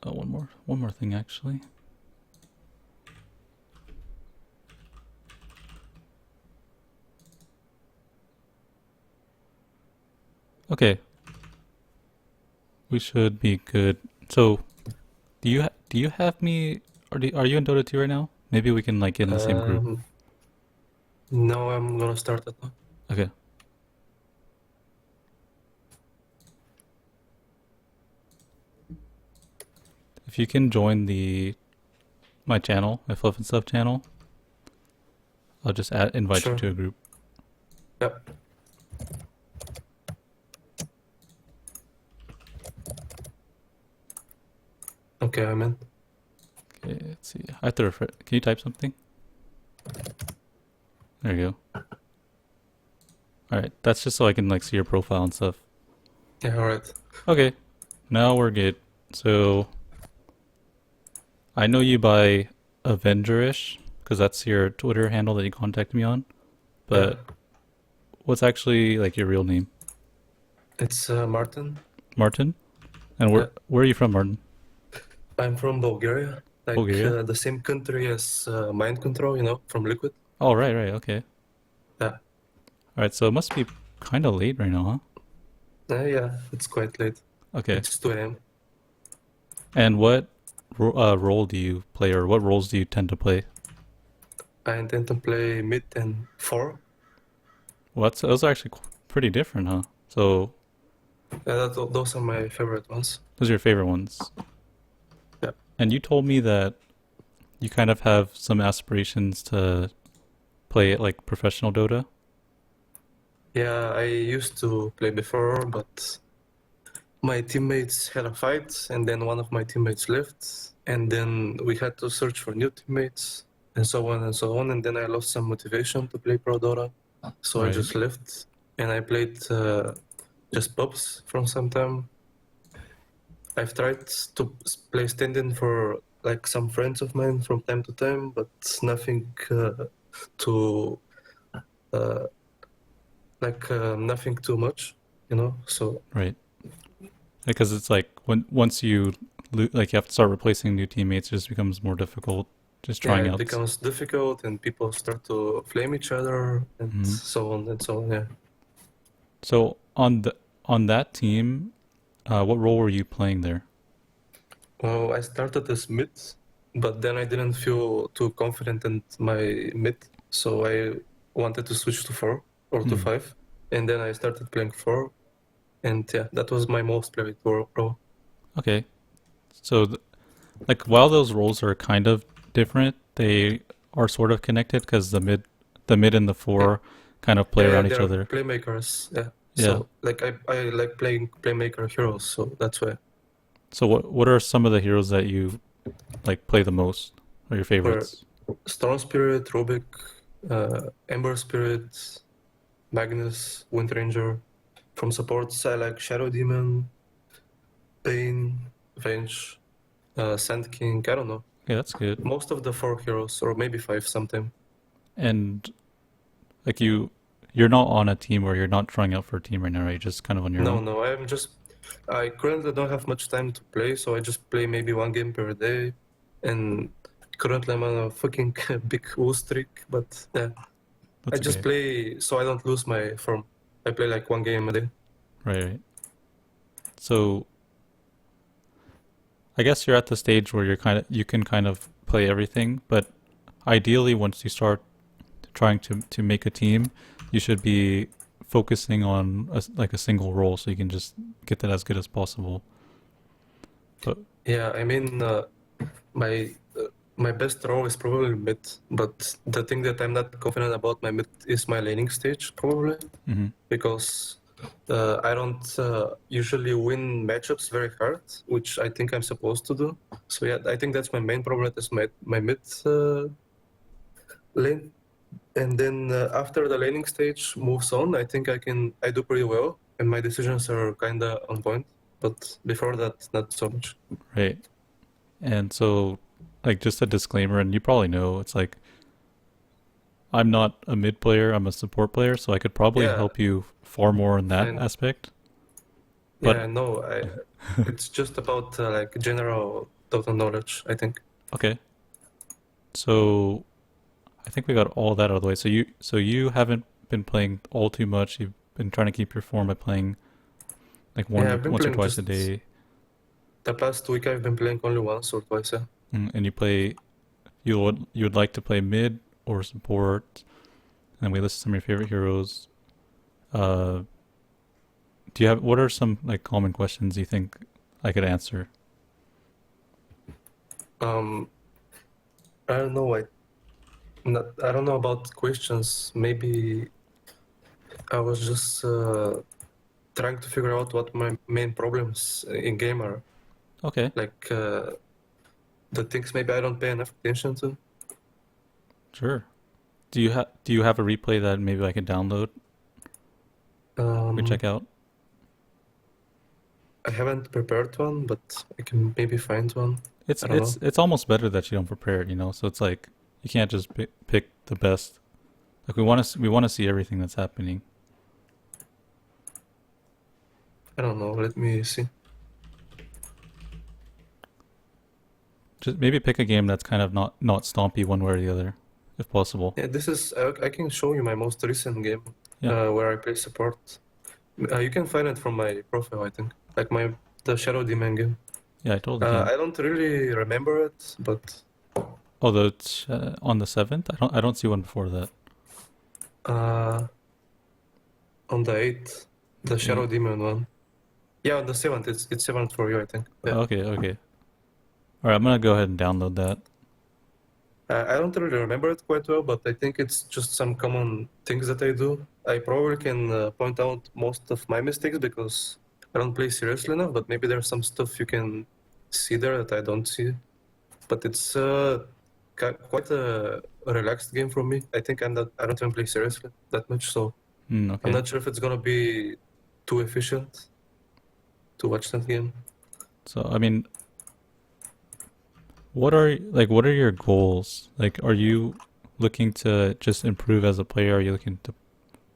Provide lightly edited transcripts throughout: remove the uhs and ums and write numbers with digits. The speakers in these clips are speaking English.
one more thing actually. Okay, we should be good. So, do you have me, or are you in Dota 2 right now? Maybe we can like get in the same group. Um, no, I'm gonna start it now. Okay. If you can join my channel, my Fluff and Stuff channel, I'll just invite you Sure. to a group. Yep. Okay, I'm in. Okay, let's see. I have to refresh. Can you type something? There you go. All right, that's just so I can like see your profile and stuff. Yeah, alright. Okay, now we're good. So I know you by Avengerish because that's your Twitter handle that you contacted me on. Yeah, But what's actually like your real name? it's Martin. Martin? And where Yeah, where are you from, Martin? I'm from Bulgaria, like Bulgaria? the same country as Mind Control, from Liquid. Oh, right, right, okay. Yeah, All right, so it must be kind of late right now, yeah, it's quite late. huh? Okay. It's 2 a.m. And what role do you play, or what roles do you tend to play? I intend to play mid and 4. Well, those are actually pretty different, huh? So Yeah, those are my favorite ones. those are your favorite ones. Yeah, And you told me that you kind of have some aspirations to play like professional Dota. yeah, I used to play before, but my teammates had a fight, and then one of my teammates left, and then we had to search for new teammates, and so on and so on. And then I lost some motivation to play Pro Dota, so I Right. just left, and I played just pubs from some time. I've tried to play stand-in for like some friends of mine from time to time, but nothing too uh, nothing too much, So Right. Because it's like once you like you have to start replacing new teammates, it just becomes more difficult just yeah, trying it out. becomes difficult, and people start to flame each other, and Mhm. so on and so on. Yeah. So on that team, what role were you playing there? Well, I started as mid, but then I didn't feel too confident in my mid, so I wanted to switch to 4 or to Hmm. 5, and then I started playing 4, and yeah, that was my most played role. Okay. So like while those roles are kind of different, they are sort of connected because the mid and the Yeah, four kind of play yeah, yeah, around each they're other. playmakers. Yeah, Yeah. so like I like playing playmaker heroes, so that's why. So what are some of the heroes that you like play the most, or your For favorites? Storm Spirit, Rubik, Ember Spirit, Magnus, Wind Ranger. From supports, I like Shadow Demon, Pain, Venge, Sand King. I don't know. Okay, that's good. Most of the 4 heroes, or maybe 5 sometime. And like you're not on a team, or you're not trying out for a team right now, right? You're just kind of on your No, own. no, I currently don't have much time to play, so I just play maybe 1 game per day. And currently I'm on a fucking big lose streak, but yeah, I That's just okay. play so I don't lose my form. I play like 1 game a day. Right, right. So I guess you're at the stage where you can kind of play everything, but ideally once you start trying to make a team, you should be focusing on like a single role so you can just get that as good as possible. But Yeah, I mean, my my best role is probably mid, but the thing that I'm not confident about my mid is my laning stage, probably, mhm. because I don't usually win matchups very hard, which I think I'm supposed to do. So yeah, I think that's my main problem is my mid lane. And then after the laning stage moves on, I think I do pretty well, and my decisions are kind of on point. But before that, not so much. Right. And so like just a disclaimer, and you probably know, it's like I'm not a mid player, I'm a support player, so I could probably Yeah, help you far more in that I aspect. But Yeah, no, it's just about like general Dota knowledge, I think. okay, so I think we got all that out of the way. So you haven't been playing all too much. You've been trying to keep your form by playing like Yeah, I've been once or playing twice a just day. the past week. I've been playing only once or twice. Yeah, And you play you would like to play mid or support, and we list some of your favorite heroes. Uh, do you have what are some like common questions you think I could answer? um, I don't know. I don't know about questions. Maybe I was just trying to figure out what my main problems in game are. Okay, Like the things maybe I don't pay enough attention to. sure. Do you have a replay that maybe I could download or Um, check out? I haven't prepared one, but I can maybe find one. It's I don't it's know. it's almost better that you don't prepare it, you know. So it's like you can't just pick the best. Like we want to see everything that's happening. I don't know. Let me see. Just maybe pick a game that's kind of not stompy one way or the other, if possible. Yeah, this is. I can show you my most recent game Yeah, where I play support. You can find it from my profile, I think. Like the Shadow Demon game. yeah, I totally can. I don't really remember it, but Although it's on the 7th, I don't see one before that. uh, on the 8th, the Shadow Eight. Demon one. Yeah, on the 7th, it's 7th for you, I think. Yeah. Okay, okay. All right, I'm gonna go ahead and download that. I don't really remember it quite well, but I think it's just some common things that I do. I probably can point out most of my mistakes because I don't play seriously enough, but maybe there's some stuff you can see there that I don't see. But it's quite a relaxed game for me. I think I don't even play seriously that much, so I'm Okay. not sure if it's gonna be too efficient to watch that game. So I mean, what are your goals? Like, are you looking to just improve as a player? Are you looking to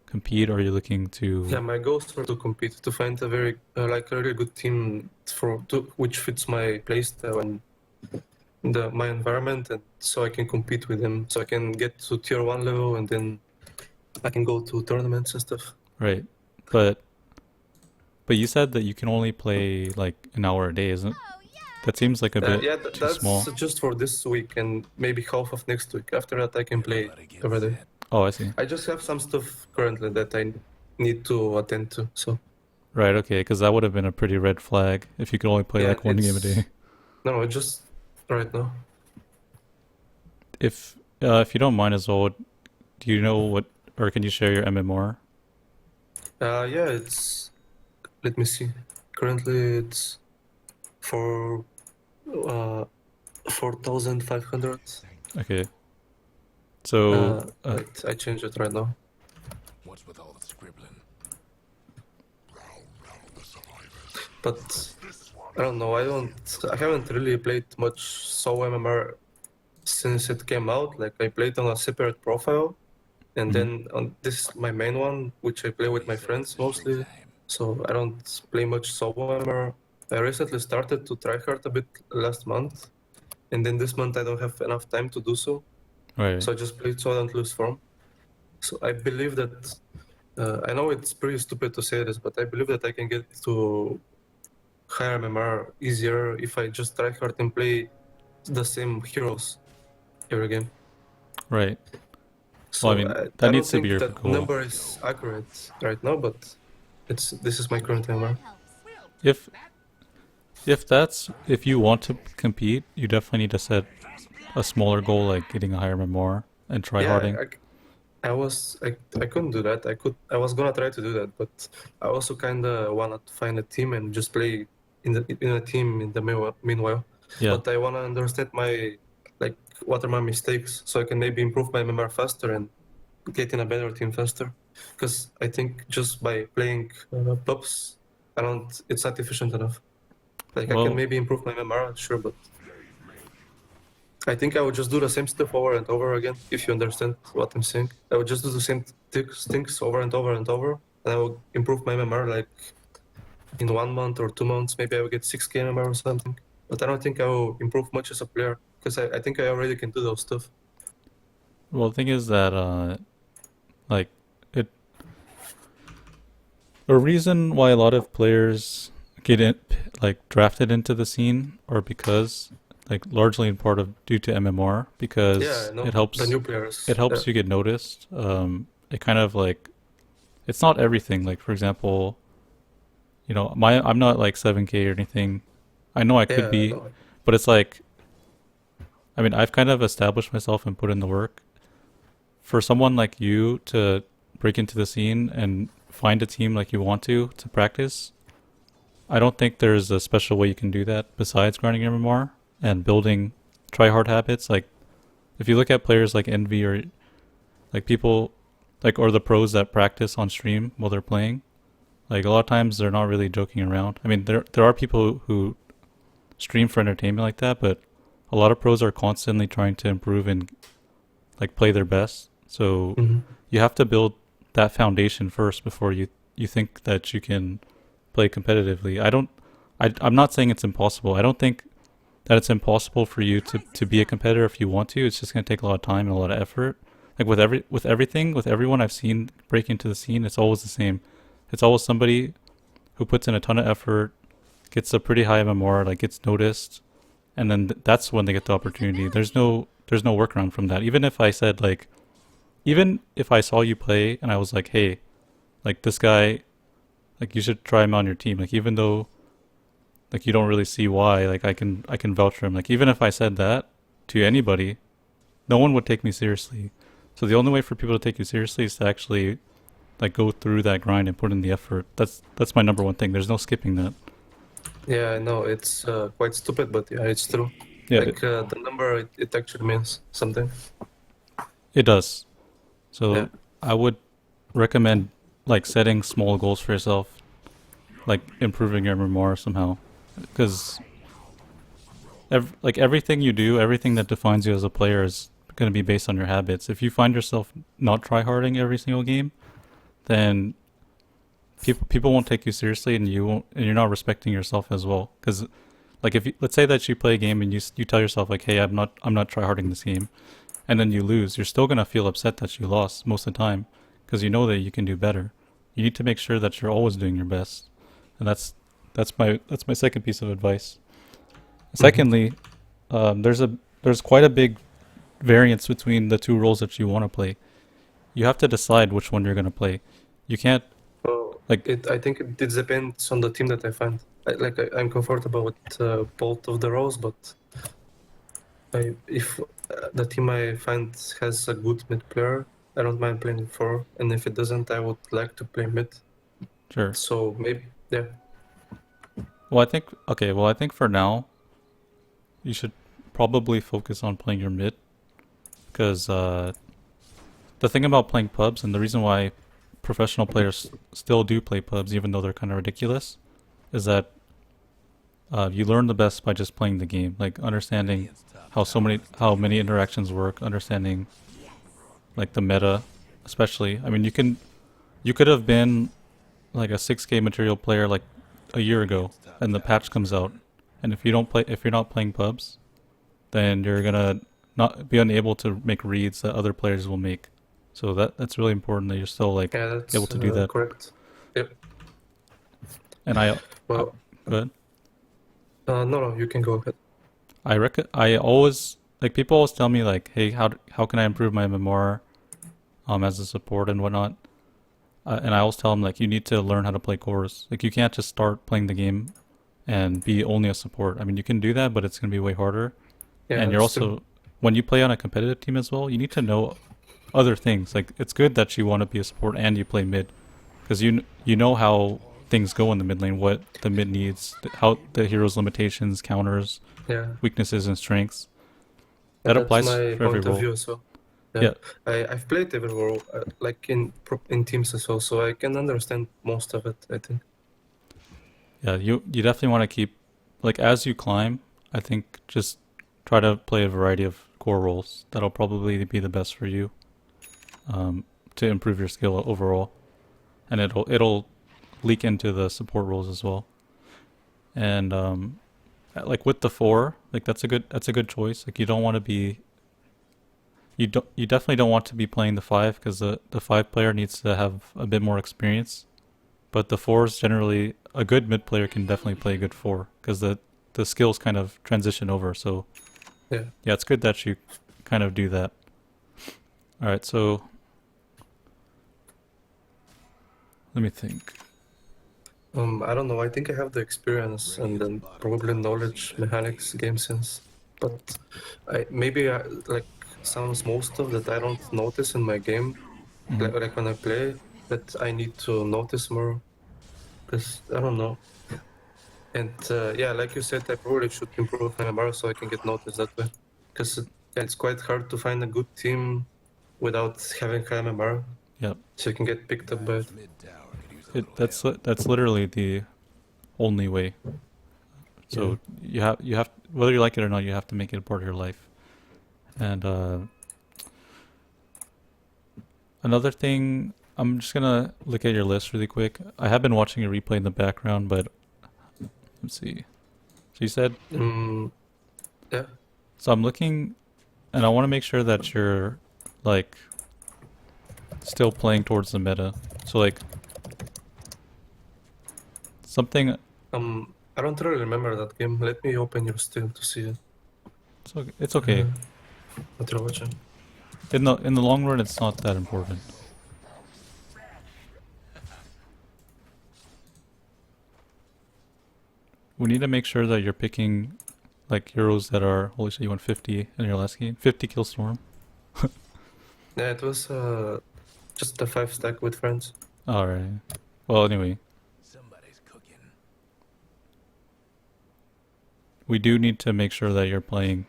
compete? Or are you looking Yeah, to? my goals were to compete, to find a very like a really good team which fits my playstyle and my environment, and so I can compete with them. So I can get to tier 1 level, and then I can go to tournaments and stuff. Right. But you said that you can only play like an hour a day, isn't? That seems like a bit Yeah, too that's small. just for this week and maybe half of next week. After that, I can play every day. Oh, I see. I just have some stuff currently that I need to attend to. So Right, okay, because that would have been a pretty red flag if you could only play yeah, like one game a day. no, just right now. If you don't mind as well, do you know what, or can you share your MMR? Yeah, let me see. Currently, it's for 4,500. Okay, so Wait, I changed it right now. What's with all the scribbling? But I don't know. I haven't really played much solo MMR since it came out. Like I played on a separate profile, and mhm. then on this is my main one, which I play with my friends mostly. So I don't play much solo MMR. I recently started to try hard a bit last month, and then this month I don't have enough time to do so. Right, So I just played so I don't lose form. So I believe that I know it's pretty stupid to say this, but I believe that I can get to higher MMR easier if I just try hard and play the same heroes every game. right. Well, I So mean, I that don't needs to be think your that goal. number is accurate right now, but this is my current MMR. If if you want to compete, you definitely need to set a smaller goal, like getting a higher MMR and try Yeah, harding. I couldn't do that. I was gonna try to do that, but I also kinda wanna find a team and just play in a team in the meanwhile. Yeah. But I wanna understand like what are my mistakes so I can maybe improve my MMR faster and get in a better team faster. Because I think just by playing pubs, it's not efficient enough. Like I can Well, maybe improve my MMR, sure, but I think I would just do the same stuff over and over again, if you understand what I'm saying. I would just do the same things over and over and over, and I would improve my MMR like in 1 month or 2 months, maybe I will get 6K MMR or something. But I don't think I will improve much as a player because I think I already can do those stuff. Well, the thing is that like it a reason why a lot of players get in, like drafted into the scene or because like largely in part of due to MMR Yeah, because I know. it The helps new players. it helps you get noticed. It kind of like it's not everything. Like for example, you know, I'm not like 7K or anything. I know I could Yeah, I be, know. but it's like I mean, I've kind of established myself and put in the work. For someone like you to break into the scene and find a team like you want to practice, I don't think there's a special way you can do that besides grinding MMR and building try hard habits. Like if you look at players like Envy or like people like or the pros that practice on stream while they're playing, like a lot of times they're not really joking around. I mean, there are people who stream for entertainment like that, but a lot of pros are constantly trying to improve and like play their best. So Hmm. you have to build that foundation first before you think that you can play competitively. I'm not saying it's impossible. I don't think that it's impossible for you to be a competitor if you want to. It's just going to take a lot of time and a lot of effort. Like with everyone I've seen break into the scene, it's always the same. It's always somebody who puts in a ton of effort, gets a pretty high MMR, like gets noticed, and then that's when they get the opportunity. There's no workaround from that. Even if I said like even if I saw you play and I was like, hey, like this guy, like you should try him on your team. Like even though like you don't really see why, like I can vouch for him. Like even if I said that to anybody, no one would take me seriously. So the only way for people to take you seriously is to actually like go through that grind and put in the effort. That's my number one thing. There's no skipping that. Yeah, I know. It's quite stupid, but yeah, it's true. Yeah, Like the number, it actually means something. it does. Yeah. So I would recommend like setting small goals for yourself, like improving your memoir somehow, because like everything you do, everything that defines you as a player is going to be based on your habits. If you find yourself not tryharding every single game, then people won't take you seriously, and and you're not respecting yourself as well. Because like if you, let's say that you play a game and you tell yourself like, hey, I'm not tryharding this game, and then you lose, you're still gonna feel upset that you lost most of the time, because you know that you can do better. You need to make sure that you're always doing your best, and that's my second piece of advice. Hmm. Secondly, there's quite a big variance between the two roles that you want to play. You have to decide which one you're gonna play. You can't Well, like I think it depends on the team that I find. I'm comfortable with both of the roles, but if the team I find has a good mid player, I don't mind playing 4. And if it doesn't, I would like to play mid. sure. So maybe, yeah. Well, I think for now you should probably focus on playing your mid because the thing about playing pubs and the reason why professional players still do play pubs even though they're kind of ridiculous is that you learn the best by just playing the game, like understanding how many interactions work, understanding like the meta, especially. I mean, you could have been like a 6K material player like a year ago, and the patch comes out, and if you're not playing pubs, then you're gonna not be unable to make reads that other players will make. So that's really important that you're still like Yeah, able that's to do that. correct. Yep. And Well, good. no, you can go ahead. I always like people always tell me like, hey, how can I improve my MMR as a support and whatnot. And I always tell them like you need to learn how to play cores. Like you can't just start playing the game and be only a support. I mean, you can do that, but it's gonna be way harder. Yeah, And you're that's true. also when you play on a competitive team as well, you need to know other things. Like it's good that you want to be a support and you play mid, because you know how things go in the mid lane, what the mid needs, how the hero's limitations, counters, Yeah, weaknesses, and strengths. and That that's applies my for every point of role. view as well. Yeah, Yeah, I've played every role, like in teams as well, so I can understand most of it, I think. yeah. You definitely want to keep like as you climb. I think just try to play a variety of core roles. That'll probably be the best for you to improve your skill overall, and it'll leak into the support roles as well. And like with the 4, like that's a good choice. Like you don't want to be you definitely don't want to be playing the 5 because the 5 player needs to have a bit more experience. But the 4 is generally a good mid player can definitely play a good 4 because the skills kind of transition over. So Yeah. yeah, it's good that you kind of do that. All right, so let me think. I don't know. I think I have the experience and then probably knowledge, mechanics, game sense. But maybe like some small stuff that I don't notice in my game, Mhm. like when I play, that I need to notice more. Because I don't know. And yeah, like you said, I probably should improve my MMR so I can get noticed that way. Because it's quite hard to find a good team without having high MMR, Yep. so you can get picked up by it. Mid tower could use a little That's literally the only way. So Yeah. you have whether you like it or not, you have to make it a part of your life. And another thing, I'm just gonna look at your list really quick. I have been watching a replay in the background, but let's see. So you said Yeah. so I'm looking, and I want to make sure that you're like still playing towards the meta. So like something. I don't really remember that game. Let me open your stream to see it. It's okay. What you're watching. In the long run, it's not that important. We need to make sure that you're picking like heroes that are. Holy shit, you went 50 in your last game. 50 kill storm. Yeah, it was just a 5 stack with friends. All right. Well, anyway, somebody's cooking. we do need to make sure that you're playing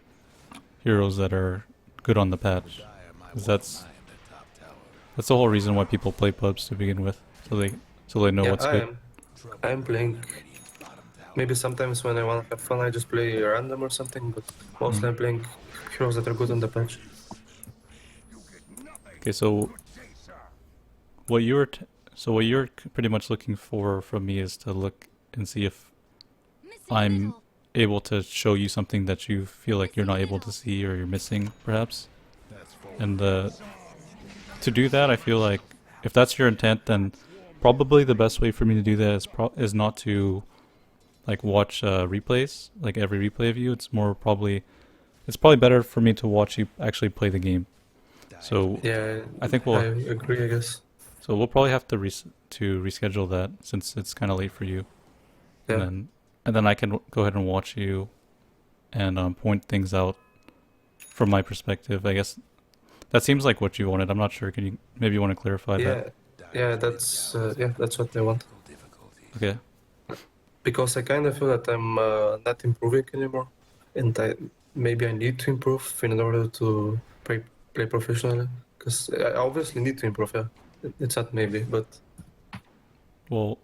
heroes that are good on the patch. Dire might 'Cause want that's an eye on the top tower. that's the whole reason why people play pubs to begin with, so they know Yeah, what's I good. am. Trouble I'm playing. Radiant's bottom tower. Maybe sometimes when I want to have fun, I just play random or something, but mostly Mhm. I'm playing heroes that are good on the patch. Okay, so what you were what you're pretty much looking for from me is to look and see if I'm able to show you something that you feel like you're not able to see or you're missing, perhaps. That's forward. And to do that, I feel like if that's your intent, then probably the best way for me to do that is not to like watch replays, like every replay of you. It's probably better for me to watch you actually play the game. So Yeah, I think I agree, I guess. we'll probably have to reschedule that since it's kind of late for you, Yeah. and then I can go ahead and watch you and point things out from my perspective. I guess that seems like what you wanted. I'm not sure. Can you maybe you want to clarify that? Yeah, that's what I want. Difficulty. Okay. Because I kind of feel that I'm not improving anymore, and maybe I need to improve in order to play professionally. Because I obviously need to improve. Yeah, it's not maybe, but Well,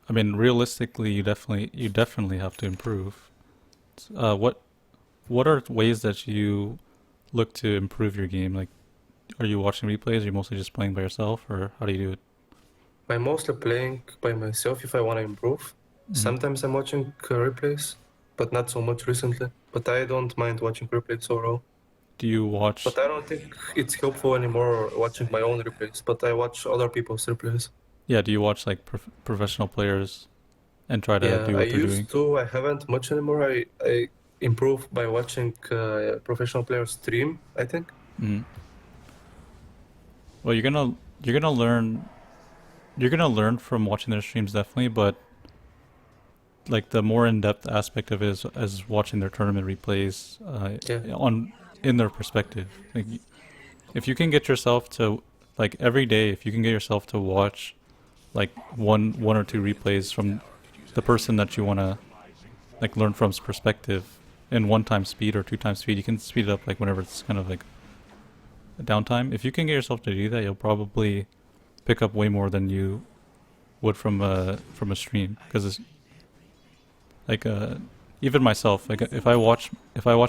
I mean, realistically, you definitely have to improve. What are ways that you look to improve your game? Like, are you watching replays? Are you mostly just playing by yourself, or how do you do it? I'm mostly playing by myself if I want to improve. Mhm. Sometimes I'm watching replays, but not so much recently. But I don't mind watching replays overall. Do you watch? But I don't think it's helpful anymore watching my own replays. But I watch other people's replays. Yeah, do you watch like professional players and try to Yeah, do I what they're doing? used to. I haven't much anymore. I improve by watching professional players stream, I think. Mhm. Well, you're gonna learn from watching their streams definitely, but like the more in-depth aspect of it is watching their tournament replays Yeah. in their perspective. Like, if you can get yourself to like every day, if you can get yourself to watch like one or two replays from the person that you want to like learn from's perspective in 1 time speed or 2 times speed, you can speed it up like whenever it's kind of like a downtime. If you can get yourself to do that, you'll probably pick up way more than you would from a stream, because it's like even myself, like if I watch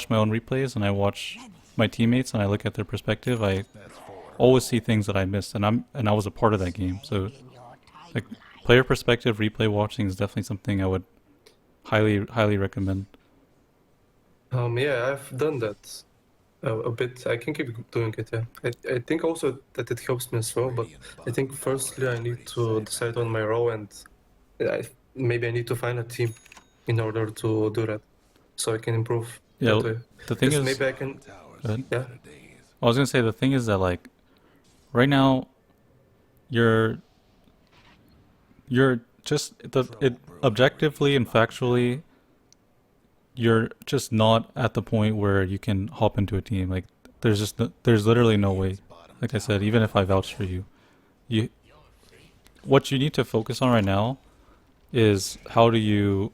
my own replays and I watch my teammates and I look at their perspective, I That's forward. always see things that I missed, and I was a part of that game. So like player perspective replay watching is definitely something I would highly recommend. Yeah, I've done that a bit. I can keep doing it. Yeah, I think also that it helps me as well. But I think firstly I need to decide on my role, and maybe I need to find a team in order to do that, so I can improve Yeah, that way. the thing Because is, maybe I can. go ahead. Yeah. I was gonna say the thing is that like right now you're just it objectively and factually you're just not at the point where you can hop into a team. Like there's literally no way. Like I said, even if I vouch for you, you what you need to focus on right now is how do you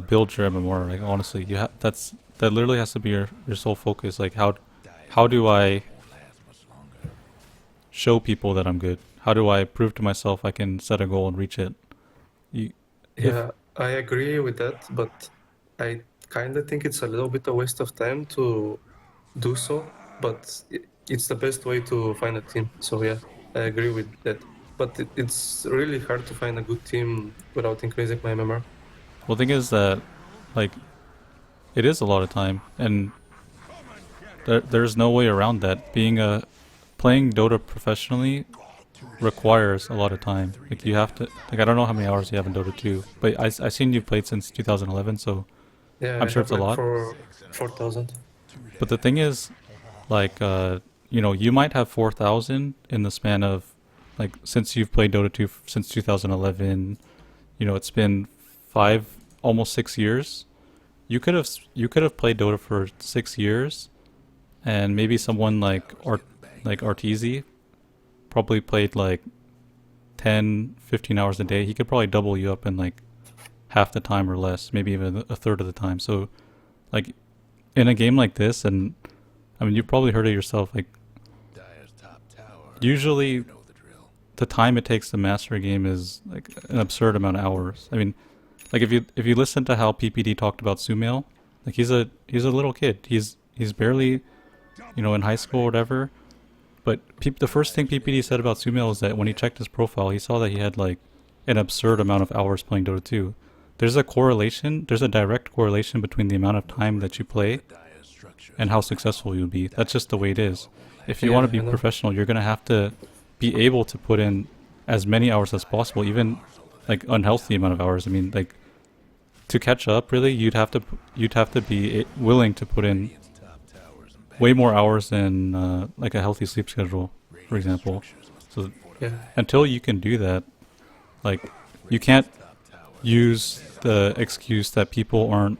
build your MMR. Like honestly, that literally has to be your sole focus. Like how do I show people that I'm good? How do I prove to myself I can set a goal and reach it? You, Yeah, I agree with that, but I kind of think it's a little bit a waste of time to do so. But it's the best way to find a team. So yeah, I agree with that. But it's really hard to find a good team without increasing my MMR. well, the thing is that like it is a lot of time, and there's no way around that. Playing Dota professionally requires a lot of time. Like you have to like I don't know how many hours you have in Dota 2, but I seen you played since 2011, so Yeah, I'm I sure have it's a like lot. for 4,000. But the thing is, like you might have 4,000 in the span of like since you've played Dota 2 since 2011. It's been almost 6 years. You could have played Dota for 6 years, and maybe someone like Arteezy probably played like 10, 15 hours a day. He could probably double you up in like half the time or less, maybe even a third of the time. So like in a game like this, and I mean you've probably heard it yourself, like usually the time it takes to master a game is like an absurd amount of hours. I mean, like if you listen to how PPD talked about Sumail, like he's a little kid. He's barely in high school or whatever. But the first thing PPD said about Sumail is that when he checked his profile, he saw that he had like an absurd amount of hours playing Dota 2. There's a direct correlation between the amount of time that you play and how successful you'll be. That's just the way it is. If you Yeah, want to be I know. professional, you're gonna have to be able to put in as many hours as possible, even like unhealthy amount of hours. I mean, like to catch up, really, you'd have to be willing to put in way more hours than like a healthy sleep schedule, for example. So Yeah. until you can do that, like you can't use the excuse that people aren't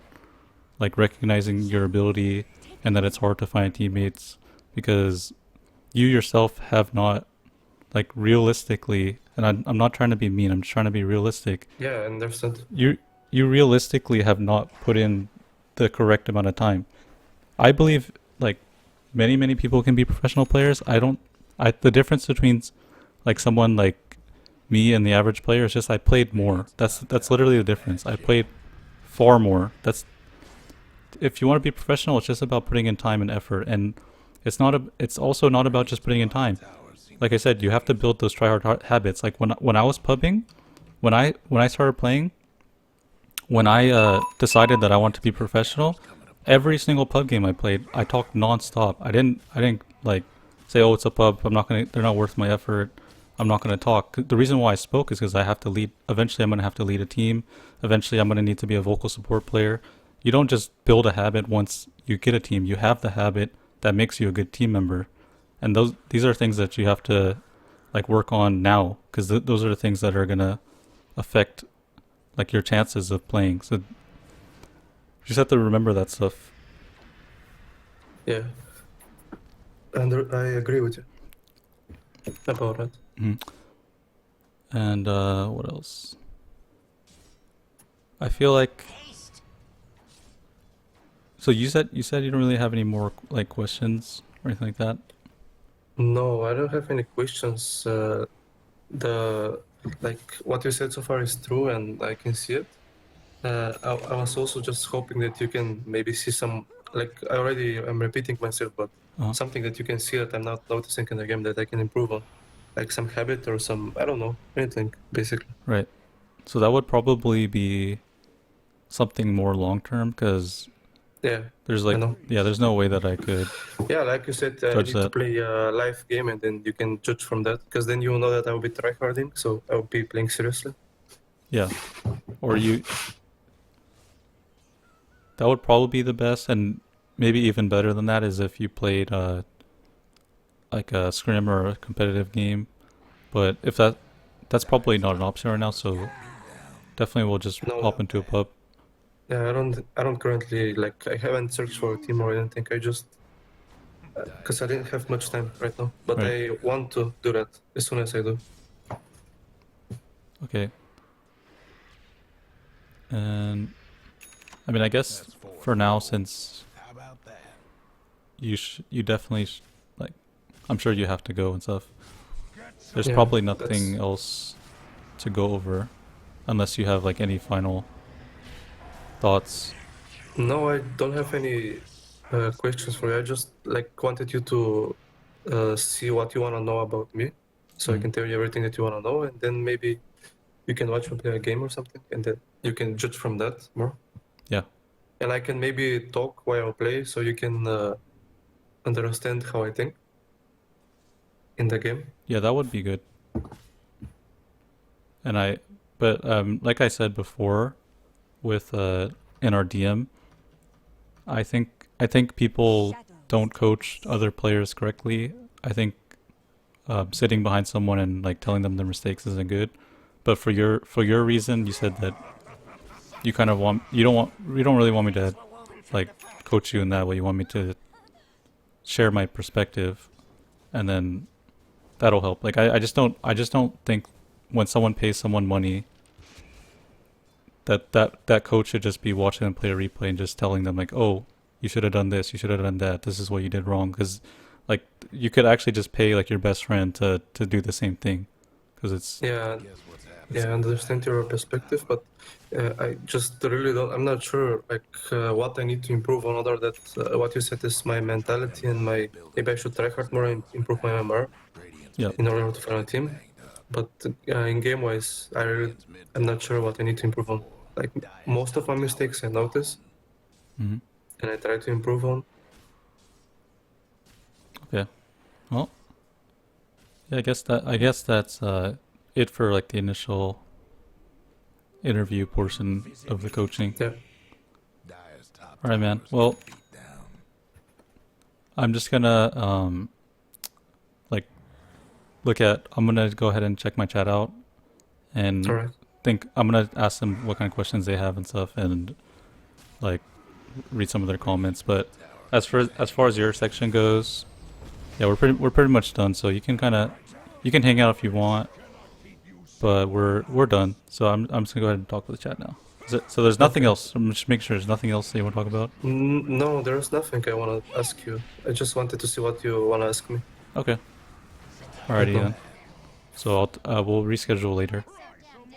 like recognizing your ability and that it's hard to find teammates because you yourself have not like realistically, and I'm not trying to be mean, I'm just trying to be realistic. Yeah, I understand. You realistically have not put in the correct amount of time. I believe like many people can be professional players. The difference between like someone like me and the average player is just I played more. That's literally the difference. I played far more. That's if you want to be professional, it's just about putting in time and effort, and it's also not about just putting in time. Like I said, you have to build those tryhard habits. Like when I was pubbing, when I started playing, when I decided that I want to be professional, every single pub game I played, I talked nonstop. I didn't like say, oh, it's a pub. They're not worth my effort. I'm not gonna talk. The reason why I spoke is because I have to lead. Eventually, I'm gonna have to lead a team. Eventually, I'm gonna need to be a vocal support player. You don't just build a habit once you get a team. You have the habit that makes you a good team member, and these are things that you have to like work on now because those are the things that are gonna affect like your chances of playing. So you just have to remember that stuff. Yeah. And I agree with you about that. And what else? I feel like. So you said you don't really have any more like questions or anything like that. No, I don't have any questions. The like what you said so far is true, and I can see it. I was also just hoping that you can maybe see some like I'm repeating myself, but Uh-huh. something that you can see that I'm not noticing in the game that I can improve on. like some habit or some, I don't know, anything basically. Right. So that would probably be something more long term because Yeah, there's I know. there's no way that I could Yeah, like you said, I judge need to that. play a live game and then you can judge from that because then you know that I will be tryharding, so I will be playing seriously. Yeah. Or that would probably be the best, and maybe even better than that is if you played like a scrim or a competitive game. But if that's probably not an option right now, so definitely we'll just No, hop into a pub. yeah, I don't currently like. I haven't searched for a team or anything. I just because I didn't have much time right now. But Right. I want to do that as soon as I do. Okay. And I mean, I guess That's forward for now, fold. since How about that? you definitely like, I'm sure you have to go and stuff. There's Yeah, probably that's nothing else to go over, unless you have like any final thoughts. no. I don't have any questions for you. I just like wanted you to see what you want to know about me, so I Mhm. can tell you everything that you want to know, and then maybe you can watch me play a game or something, and then you can judge from that more. Yeah. And I can maybe talk while I play, so you can understand how I think in the game. Yeah, that would be good. And but like I said before, with in our DM, I think people don't coach other players correctly. I think sitting behind someone and like telling them their mistakes isn't good. But for your reason, you said that you kind of you don't really want me to like coach you in that way. You want me to share my perspective, and then that'll help. Like I just don't think when someone pays someone money that coach should just be watching them play a replay and just telling them like, oh, you should have done this, you should have done that, this is what you did wrong. Because like you could actually just pay like your best friend to do the same thing, because it's Yeah, Guess what's yeah, I happening. understand your perspective, but I just really don't. I'm not sure like what I need to improve on. Other that what you said is my mentality and my maybe I should try hard more and improve my MMR Radiant's yeah. in mid order tower to find a is team. banged up. But in game wise, Radiant's mid I'm not tower sure what I need to improve on. four. Like Dire's most of top my tower mistakes I is notice down. Hmm. and I try to improve on. Okay. Well, yeah, I guess that's it for like the initial interview portion of the coaching. Yeah, Dire's top All right, man. tower's Well, getting beat down. I'm just gonna like I'm gonna go ahead and check my chat out all and right. think I'm gonna ask them what kind of questions they have and stuff, and like read some of their comments. But Tower as far as your section goes, yeah, we're pretty much done. So you can hang out if you want, but we're done. So I'm just gonna go ahead and talk with the chat now. So there's nothing Okay. else. I'm just making sure there's nothing else that you want to talk about. No, there's nothing I want to ask you. I just wanted to see what you want to ask me Okay. right Alrighty now. then. So we'll reschedule later.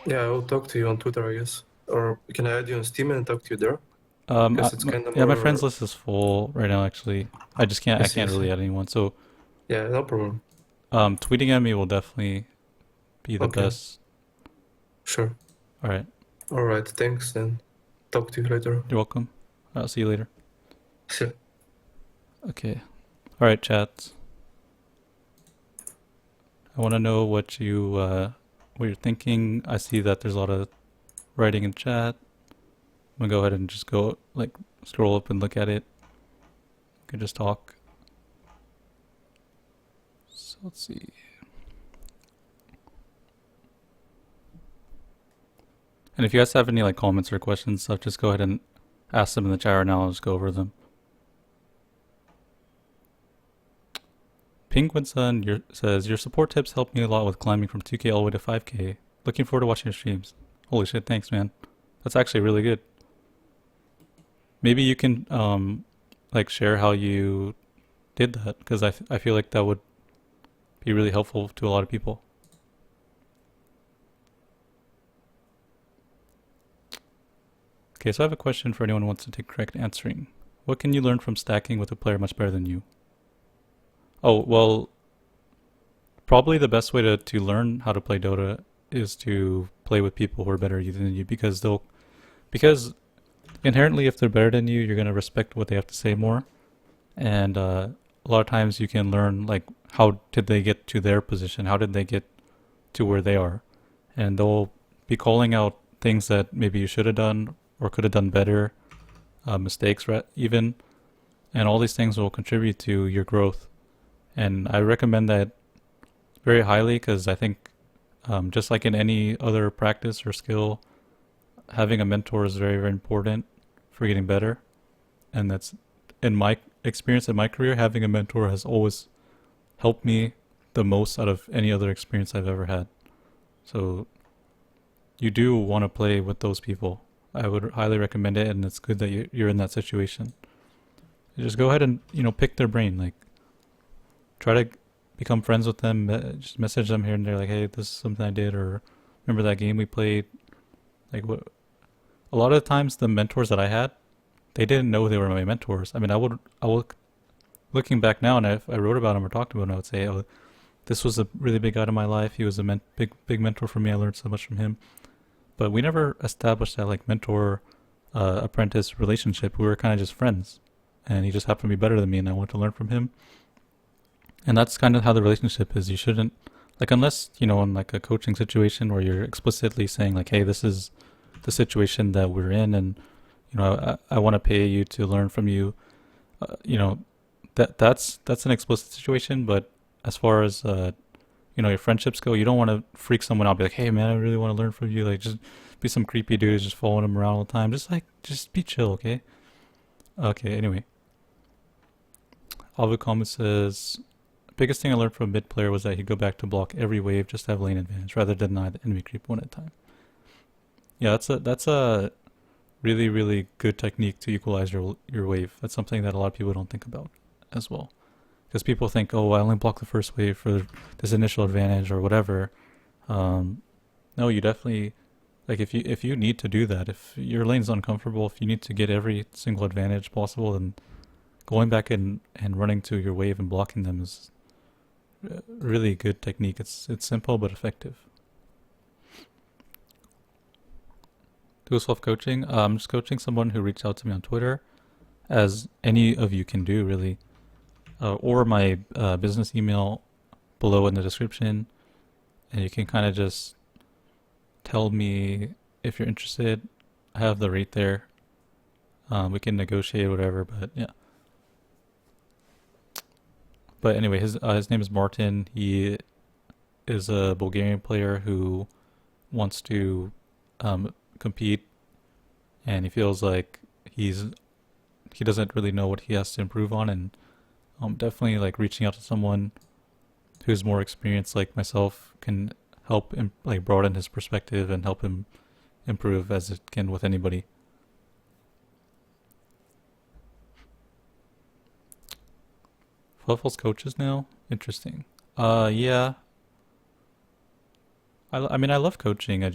Yeah, I will talk to you on Twitter, I guess. Or can I add you on Steam and talk to you there? Because it's kind of Yeah, my friends more. list is full right now. Actually, I I can't see. really add anyone. So Yeah, no problem. tweeting at me will definitely be the Okay, best. sure. All right. All right, thanks, then. Talk to you later. You're welcome. I'll see you later. See ya. Okay. All right, chat. I want to know what you're thinking. I see that there's a lot of writing in chat. I'm gonna go ahead and just go like scroll up and look at it. We can just talk. So let's see. And if you guys have any like comments or questions, stuff, just go ahead and ask them in the chat right now. I'll just go over them. Penguin Sun says your support tips helped me a lot with climbing from 2K all the way to 5K. Looking forward to watching your streams. Holy shit, thanks, man. That's actually really good. Maybe you can like share how you did that, because I feel like that would be really helpful to a lot of people. Okay, so I have a question for anyone who wants to take correct answering. What can you learn from stacking with a player much better than you? Oh, well, probably the best way to learn how to play Dota is to play with people who are better than you because inherently if they're better than you, you're gonna respect what they have to say more, and a lot of times you can learn like how did they get to their position, how did they get to where they are, and they'll be calling out things that maybe you should have done or could have done better, mistakes even, and all these things will contribute to your growth. And I recommend that very highly because I think just like in any other practice or skill, having a mentor is very, very important for getting better. And that's in my experience in my career, having a mentor has always helped me the most out of any other experience I've ever had. So you do want to play with those people. I would highly recommend it, and it's good that you're in that situation. You just go ahead and pick their brain. Like try to become friends with them. Just message them here and there, like, hey, this is something I did, or remember that game we played. Like what? A lot of the times, the mentors that I had, they didn't know they were my mentors. I mean, I would, looking back now, and if I wrote about them or talked about them, I would say, oh, this was a really big guy in my life. He was a big mentor for me. I learned so much from him. But we never established that like mentor apprentice relationship. We were kind of just friends, and he just happened to be better than me, and I wanted to learn from him. And that's kind of how the relationship is. You shouldn't like unless in like a coaching situation where you're explicitly saying like, hey, this is the situation that we're in, and I want to pay you to learn from you. That's an explicit situation. But as far as your friendships go, you don't want to freak someone out. Be like, hey man, I really want to learn from you. Like just be some creepy dude just following him around all the time. Just be chill, okay? Okay. Anyway, Avucom says, biggest thing I learned from a mid player was that he'd go back to block every wave just to have lane advantage rather than deny the enemy creep one at a time. Yeah, that's a really, really good technique to equalize your wave. That's something that a lot of people don't think about as well. Because people think, oh, I only block the first wave for this initial advantage or whatever. No, you definitely, like if you need to do that, if your lane's uncomfortable, if you need to get every single advantage possible, then going back and running to your wave and blocking them is a really good technique. It's simple but effective. Do self coaching. I'm just coaching someone who reached out to me on Twitter, as any of you can do really, or my business email below in the description, and you can kind of just tell me if you're interested. I have the rate there. We can negotiate whatever, but yeah. But anyway, his name is Martin. He is a Bulgarian player who wants to compete, and he feels like he doesn't really know what he has to improve on, and definitely like reaching out to someone who's more experienced like myself can help him like broaden his perspective and help him improve as it can with anybody. Fluffle's coaches now? Interesting. Yeah. I mean, I love coaching. I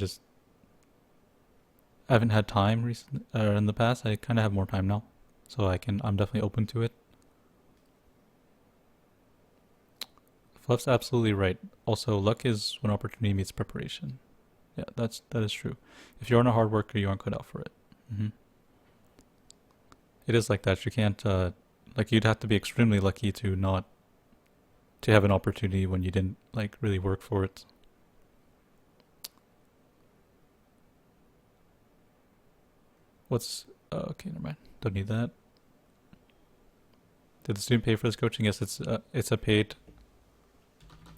haven't had time recently, in the past. I kind of have more time now, so I'm definitely open to it. Fluff's absolutely right. Also, luck is when opportunity meets preparation. Yeah, that is true. If you aren't a hard worker, you aren't cut out for it. Mm-hmm. It is like that. You can't like you'd have to be extremely lucky to not to have an opportunity when you didn't like really work for it. Okay, never mind. Don't need that. Did the student pay for this coaching? Yes, it's a paid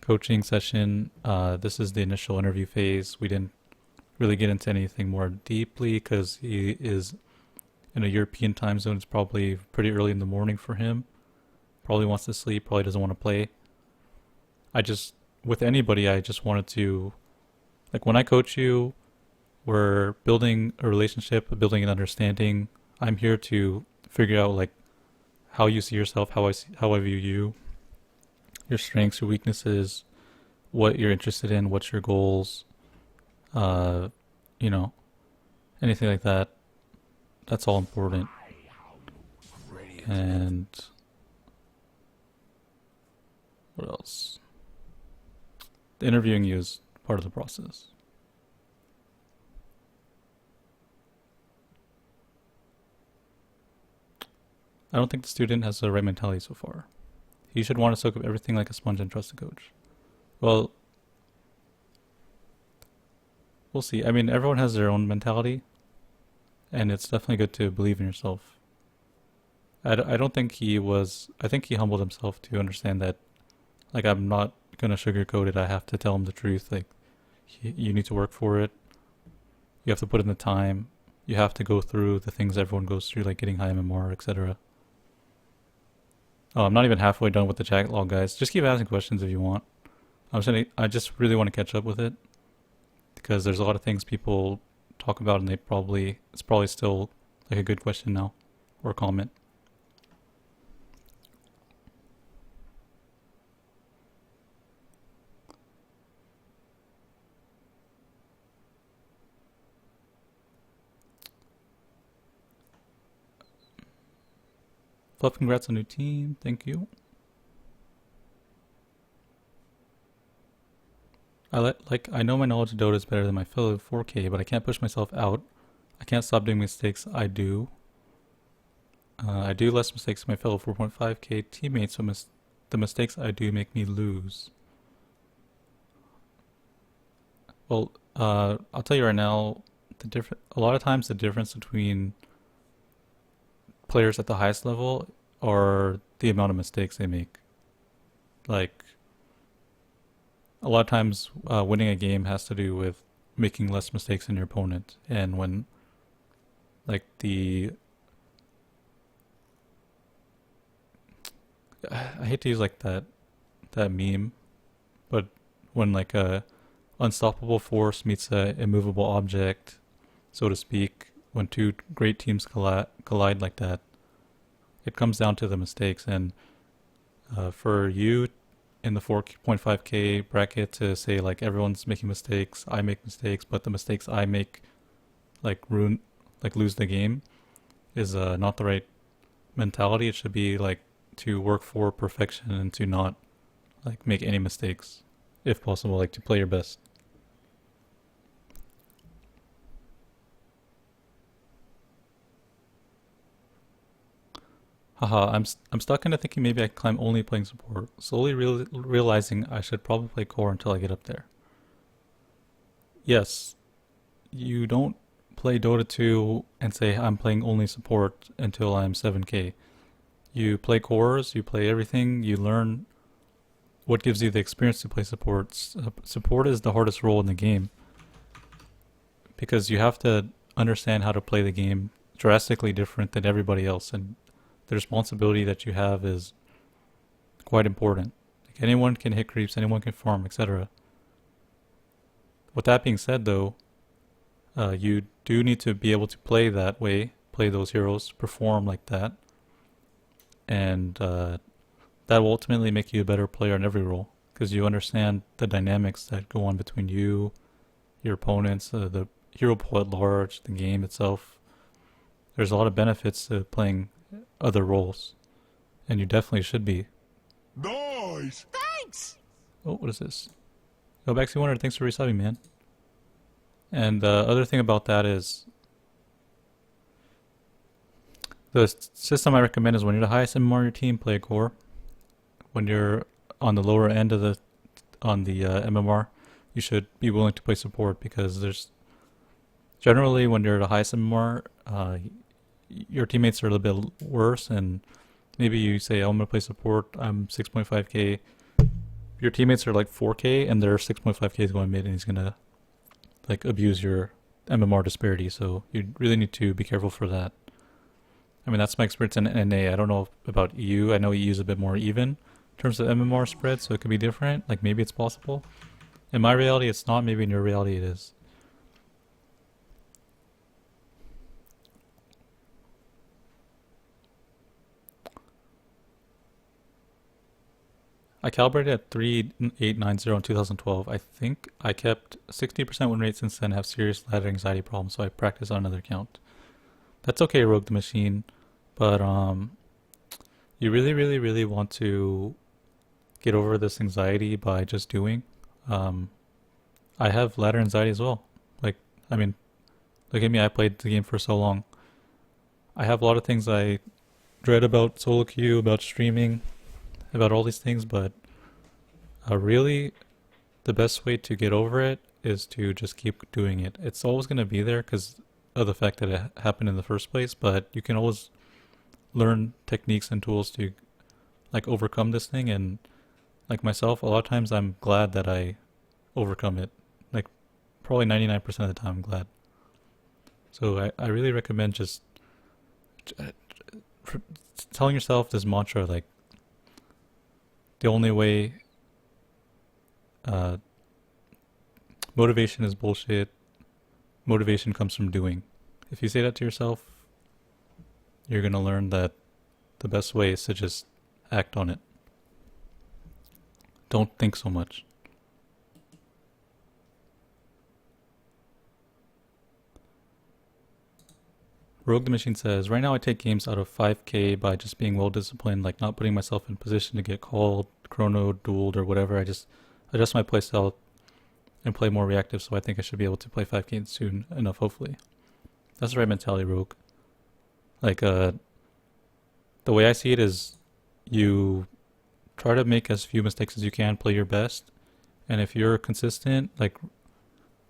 coaching session. This is the initial interview phase. We didn't really get into anything more deeply because he is in a European time zone. It's probably pretty early in the morning for him. Probably wants to sleep, probably doesn't want to play. With anybody, I just wanted to, like when I coach you, we're building a relationship, building an understanding. I'm here to figure out like how you see yourself, how I view you, your strengths, your weaknesses, what you're interested in, what's your goals, anything like that. That's all important. And what else? interviewing you is part of the process. I don't think the student has the right mentality so far. He should want to soak up everything like a sponge and trust the coach. Well, we'll see. I mean, everyone has their own mentality, and it's definitely good to believe in yourself. I don't think he was. I think he humbled himself to understand that, like, I'm not gonna sugarcoat it. I have to tell him the truth. Like, you need to work for it. You have to put in the time. You have to go through the things everyone goes through, like getting high MMR, etc. Oh, I'm not even halfway done with the chat log, guys. Just keep asking questions if you want. I just really want to catch up with it because there's a lot of things people talk about, and it's probably still like a good question now or comment. Fluff, congrats on new team. Thank you. I know my knowledge of Dota is better than my fellow 4K, but I can't push myself out. I can't stop doing mistakes I do. I do less mistakes than my fellow 4.5K teammates, so the mistakes I do make me lose. Well, I'll tell you right now, a lot of times the difference between players at the highest level are the amount of mistakes they make. Like, a lot of times winning a game has to do with making less mistakes than your opponent. And when, like, I hate to use like that meme, but when like a unstoppable force meets a immovable object, so to speak, when two great teams collide like that, it comes down to the mistakes. And for you in the 4.5K bracket to say like everyone's making mistakes, I make mistakes, but the mistakes I make like lose the game is not the right mentality. It should be like to work for perfection and to not like make any mistakes if possible, like to play your best. Haha, I'm stuck into thinking maybe I can climb only playing support, slowly realizing I should probably play core until I get up there. Yes, you don't play Dota 2 and say I'm playing only support until I'm 7K. You play cores, you play everything, you learn what gives you the experience to play support. Support is the hardest role in the game because you have to understand how to play the game drastically different than everybody else, and the responsibility that you have is quite important. Like, anyone can hit creeps, anyone can farm, etc. With that being said, though, you do need to be able to play that way, play those heroes, perform like that, and that will ultimately make you a better player in every role because you understand the dynamics that go on between you, your opponents, the hero pool at large, the game itself. There's a lot of benefits to playing other roles, and you definitely should be. Nice! Thanks! Oh, what is this? Go back to 100. Thanks for resubbing, man. And the other thing about that is the system I recommend is when you're the highest MMR on your team, play a core. When you're on the lower end of the MMR, you should be willing to play support because there's generally when you're the highest MMR, your teammates are a little bit worse, and maybe you say, oh, I'm going to play support, I'm 6.5k. Your teammates are like 4k, and their 6.5k is going mid, and he's going to like abuse your MMR disparity, so you really need to be careful for that. I mean, that's my experience in NA. I don't know about EU. I know EU is a bit more even in terms of MMR spread, so it could be different. Like, maybe it's possible. In my reality, it's not. Maybe in your reality, it is. I calibrated at 3890 in 2012. I think I kept 60% win rate since then, have serious ladder anxiety problems, so I practice on another account. That's okay, Rogue the Machine, but you really want to get over this anxiety by just doing. Um, I have ladder anxiety as well. Like, I mean, look at me. I played the game for so long. I have a lot of things I dread about solo queue, about streaming, about all these things, but really, the best way to get over it is to just keep doing it. It's always going to be there because of the fact that it happened in the first place, but you can always learn techniques and tools to like overcome this thing. And like myself, a lot of times I'm glad that I overcome it. Like probably 99% of the time I'm glad. So I really recommend just uh, telling yourself this mantra like the only way uh, motivation is bullshit. Motivation comes from doing. If you say that to yourself, you're going to learn that the best way is to just act on it. Don't think so much. Rogue the Machine says, right now I take games out of 5k by just being well disciplined, like not putting myself in position to get called, chrono, dueled, or whatever. I just adjust my playstyle and play more reactive, so I think I should be able to play 5k soon enough, hopefully. That's the right mentality, Rogue. Like, the way I see it is you try to make as few mistakes as you can, play your best, and if you're consistent, like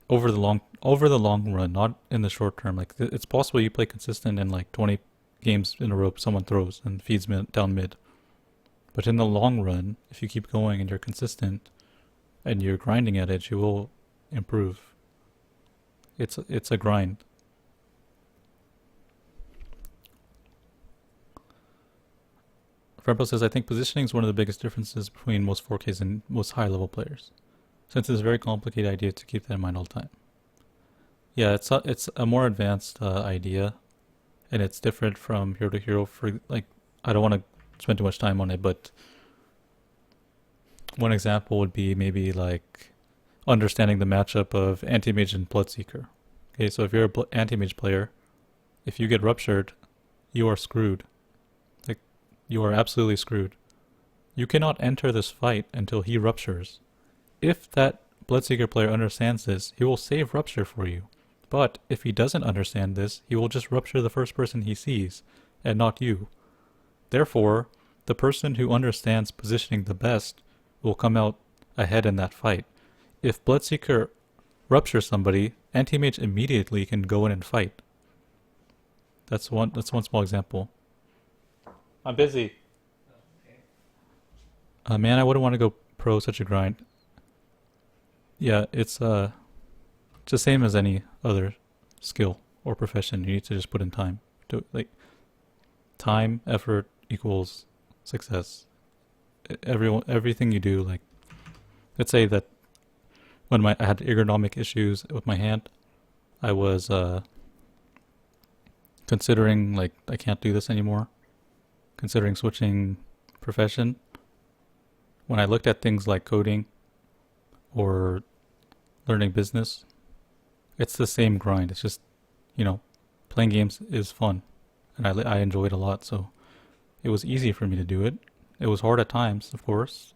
over the long run, not in the short term. Like it's possible you play consistent and like 20 games in a row someone throws and feeds down mid. But in the long run, if you keep going and you're consistent and you're grinding at it, you will improve. It's a grind. Frempo says, I think positioning is one of the biggest differences between most 4Ks and most high level players, since it's a very complicated idea to keep that in mind all the time. Yeah, it's a more advanced idea, and it's different from hero to hero. For like, I don't want to spend too much time on it, but one example would be maybe like understanding the matchup of anti-mage and bloodseeker. Okay, so if you're a anti-mage player, if you get ruptured, you are screwed. Like, you are absolutely screwed. You cannot enter this fight until he ruptures. If that bloodseeker player understands this, he will save rupture for you. But if he doesn't understand this, he will just rupture the first person he sees, and not you. Therefore, the person who understands positioning the best will come out ahead in that fight. If Bloodseeker ruptures somebody, Anti-Mage immediately can go in and fight. That's one small example. I'm busy. Man, I wouldn't want to go pro, such a grind. Yeah, it's the same as any other skill or profession. You need to just put in time. Like, time, effort equals success. Everything you do, like, let's say that when I had ergonomic issues with my hand, I was considering, like, I can't do this anymore, considering switching profession. When I looked at things like coding or learning business, it's the same grind. It's just, playing games is fun, and I enjoy it a lot, so it was easy for me to do it. It was hard at times, of course.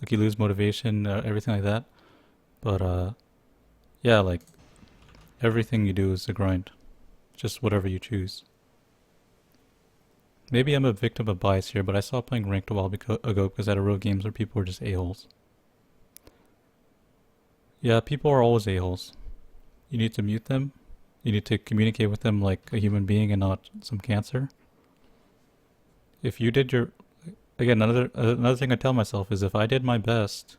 Like, you lose motivation, everything like that. But, yeah, like, everything you do is a grind. Just whatever you choose. Maybe I'm a victim of bias here, but I stopped playing ranked a while ago because I had a row of games where people were just a-holes. Yeah, people are always a-holes. You need to mute them. You need to communicate with them like a human being and not some cancer. If you did your... Again, another thing I tell myself is if I did my best,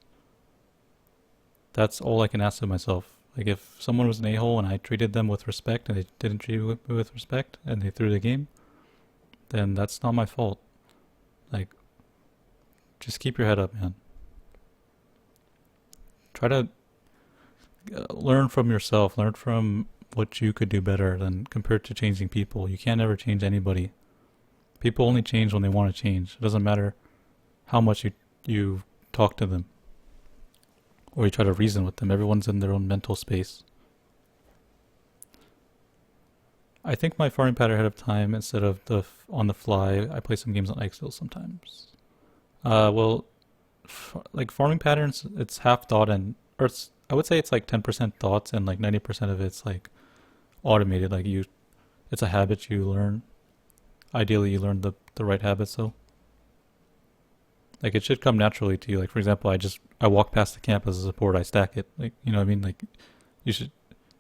that's all I can ask of myself. Like, if someone was an a-hole and I treated them with respect and they didn't treat me with respect and they threw the game, then that's not my fault. Like, just keep your head up, man. Try to learn from yourself. Learn from what you could do better than compared to changing people. You can't ever change anybody. People only change when they want to change. It doesn't matter how much you talk to them or you try to reason with them. Everyone's in their own mental space. I think my farming pattern ahead of time instead of on the fly. I play some games on Excel sometimes. Well, like farming patterns, it's half thought and or I would say it's like 10% thoughts and like 90% of it's like automated. Like it's a habit you learn. Ideally, you learn the right habits though. Like it should come naturally to you. Like for example, I walk past the camp as a support, I stack it. Like you know what I mean? Like you should.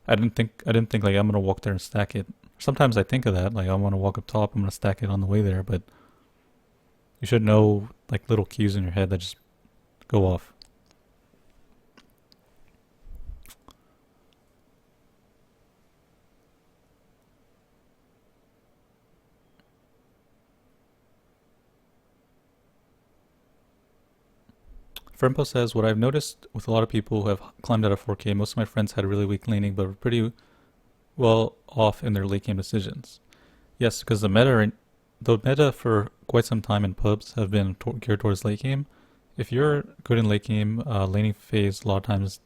I didn't think like I'm gonna walk there and stack it. Sometimes I think of that. Like I want to walk up top, I'm gonna stack it on the way there. But you should know like little cues in your head that just go off. Frempo says, what I've noticed with a lot of people who have climbed out of 4K, most of my friends had really weak laning, but were pretty well off in their late game decisions. Yes, because the meta for quite some time in pubs have been geared towards late game. If you're good in late game, laning phase a lot of times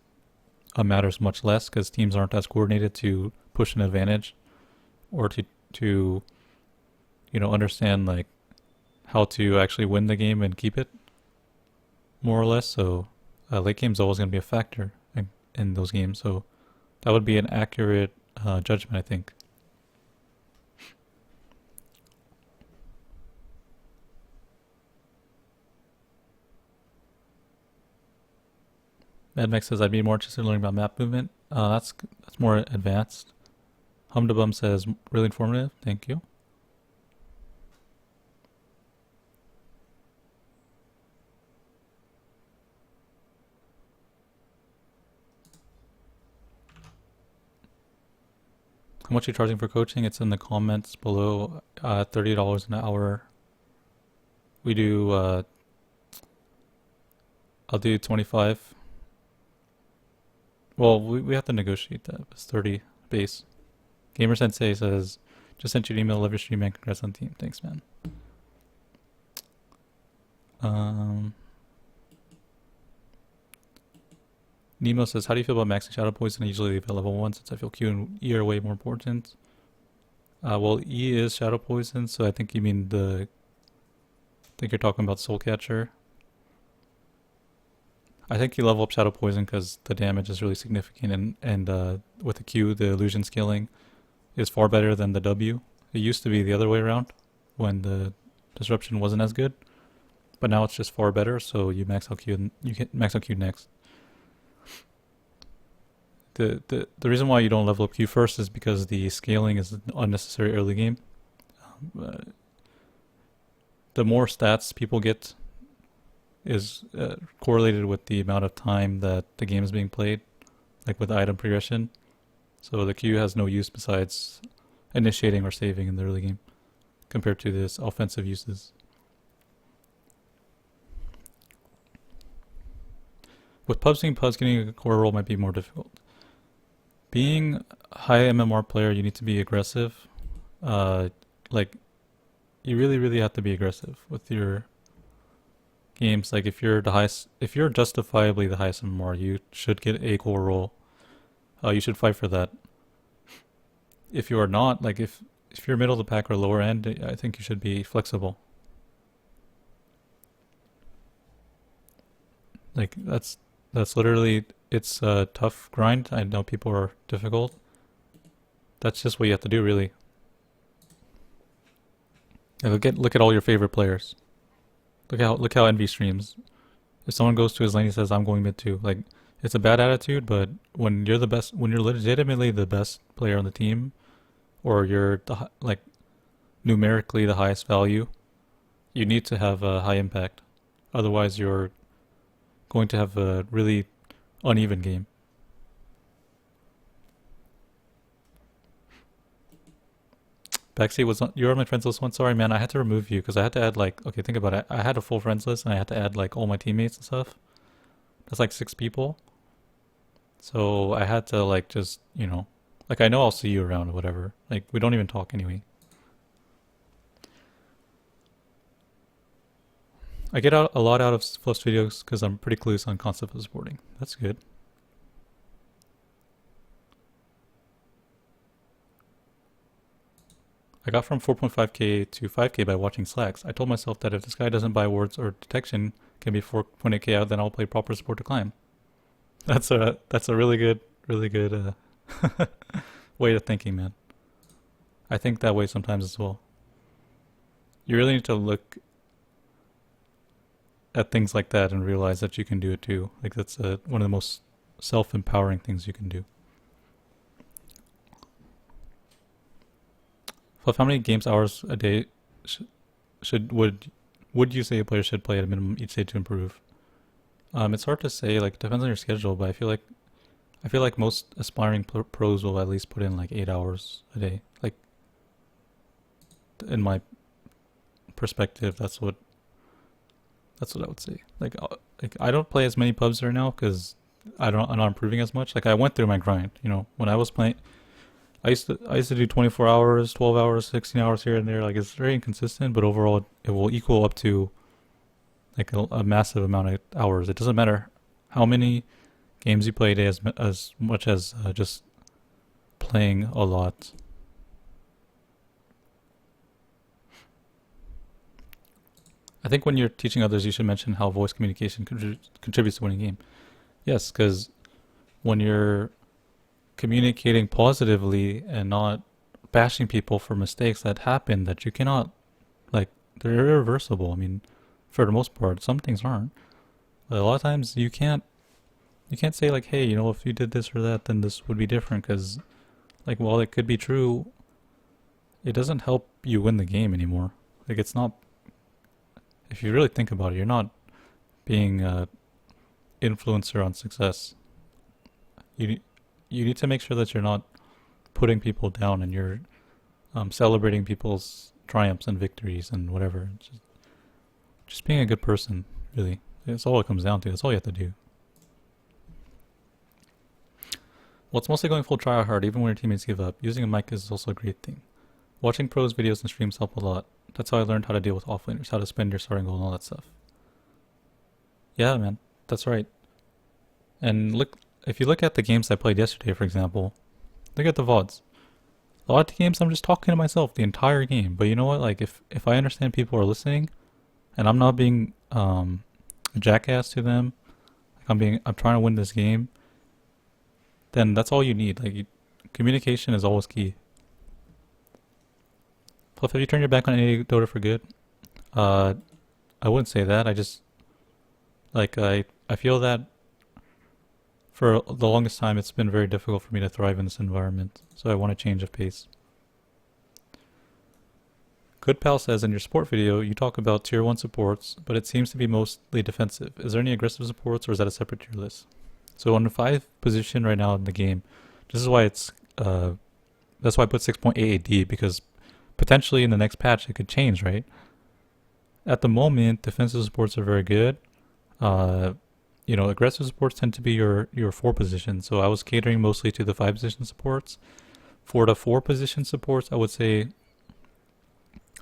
matters much less because teams aren't as coordinated to push an advantage or to understand like how to actually win the game and keep it more or less. So late game is always going to be a factor in those games. So that would be an accurate judgment, I think. MadMax says I'd be more interested in learning about map movement. That's more advanced. Humdabum says really informative. Thank you. How much are you charging for coaching? It's in the comments below. $30 an hour. We do. I'll do 25. Well, we have to negotiate that. It's 30 base. Gamer Sensei says, just sent you an email. Love your stream, man. Congrats on the team. Thanks, man. Nemo says, how do you feel about maxing Shadow Poison? I usually leave at level 1 since I feel Q and E are way more important. Well, E is Shadow Poison, so I think you mean I think you're talking about Soul Catcher. I think you level up Shadow Poison because the damage is really significant, and with the Q, the illusion scaling is far better than the W. It used to be the other way around when the disruption wasn't as good, but now it's just far better. So you max out Q, and you get max out Q next. The reason why you don't level up Q first is because the scaling is unnecessary early game. The more stats people get is correlated with the amount of time that the game is being played, like with item progression. So the Q has no use besides initiating or saving in the early game compared to this offensive uses. With pubs being pubs, getting a core role might be more difficult. Being a high MMR player, you need to be aggressive. Like, you really have to be aggressive with your games. Like, if you're justifiably the highest MMR, you should get a core role. You should fight for that. If you are not, like, if you're middle of the pack or lower end, I think you should be flexible. Like, that's literally, it's a tough grind. I know people are difficult. That's just what you have to do, really. Yeah, look at all your favorite players. Look how Envy streams. If someone goes to his lane, he says, "I'm going mid too." Like, it's a bad attitude, but when you're the best, when you're legitimately the best player on the team, or you're like numerically the highest value, you need to have a high impact. Otherwise, you're going to have a really uneven game. Backseat was on, you're on my friends list once. Sorry, man, I had to remove you because I had to add like, okay, think about it. I had a full friends list and I had to add like all my teammates and stuff. That's like 6 people. So I had to like just, like I know I'll see you around or whatever. Like we don't even talk anyway. I get a lot out of Fluff's videos because I'm pretty clueless on concept of supporting. That's good. I got from 4.5k to 5k by watching Slacks. I told myself that if this guy doesn't buy wards or detection can be 4.8k out, then I'll play proper support to climb. That's a really good way of thinking, man. I think that way sometimes as well. You really need to look at things like that and realize that you can do it too. Like that's one of the most self-empowering things you can do. Fluff, how many games hours a day sh- should would you say a player should play at a minimum each day to improve? It's hard to say. Like, it depends on your schedule, but I feel like most aspiring pros will at least put in like 8 hours a day. Like, in my perspective, that's what I would say. Like I don't play as many pubs right now because I'm not improving as much. Like I went through my grind. You know, when I was playing, I used to do 24 hours, 12 hours, 16 hours here and there. Like it's very inconsistent, but overall it will equal up to like a massive amount of hours. It doesn't matter how many games you play a day as much as just playing a lot. I think when you're teaching others, you should mention how voice communication contributes to winning a game. Yes, because when you're communicating positively and not bashing people for mistakes that happen that you cannot, like, they're irreversible. I mean, for the most part, some things aren't. But a lot of times you can't say like, hey, you know, if you did this or that, then this would be different. Because, like, while it could be true, it doesn't help you win the game anymore. Like, it's not. If you really think about it, you're not being a influencer on success. You you need to make sure that you're not putting people down and you're celebrating people's triumphs and victories and whatever. Just being a good person, really. That's all it comes down to. That's all you have to do. Well, it's mostly going full try hard, even when your teammates give up. Using a mic is also a great thing. Watching pros videos and streams help a lot. That's how I learned how to deal with offlaners, how to spend your starting goal and all that stuff. Yeah, man, that's right. And look, if you look at the games I played yesterday, for example, look at the VODs. A lot of the games I'm just talking to myself the entire game. But you know what? Like if I understand people are listening, and I'm not being a jackass to them, like I'm trying to win this game, then that's all you need. Communication is always key. Plus, have you turned your back on any Dota for good? Uh, I wouldn't say that. I just I feel that for the longest time it's been very difficult for me to thrive in this environment. So I want a change of pace. Good Pal says in your support video you talk about tier 1 supports, but it seems to be mostly defensive. Is there any aggressive supports or is that a separate tier list? So on the 5th position right now in the game, this is why that's why I put 6.8 AD, because potentially in the next patch it could change, right? At the moment, defensive supports are very good. You know, aggressive supports tend to be your 4 position. So I was catering mostly to the 5 position supports. For the 4 position supports, I would say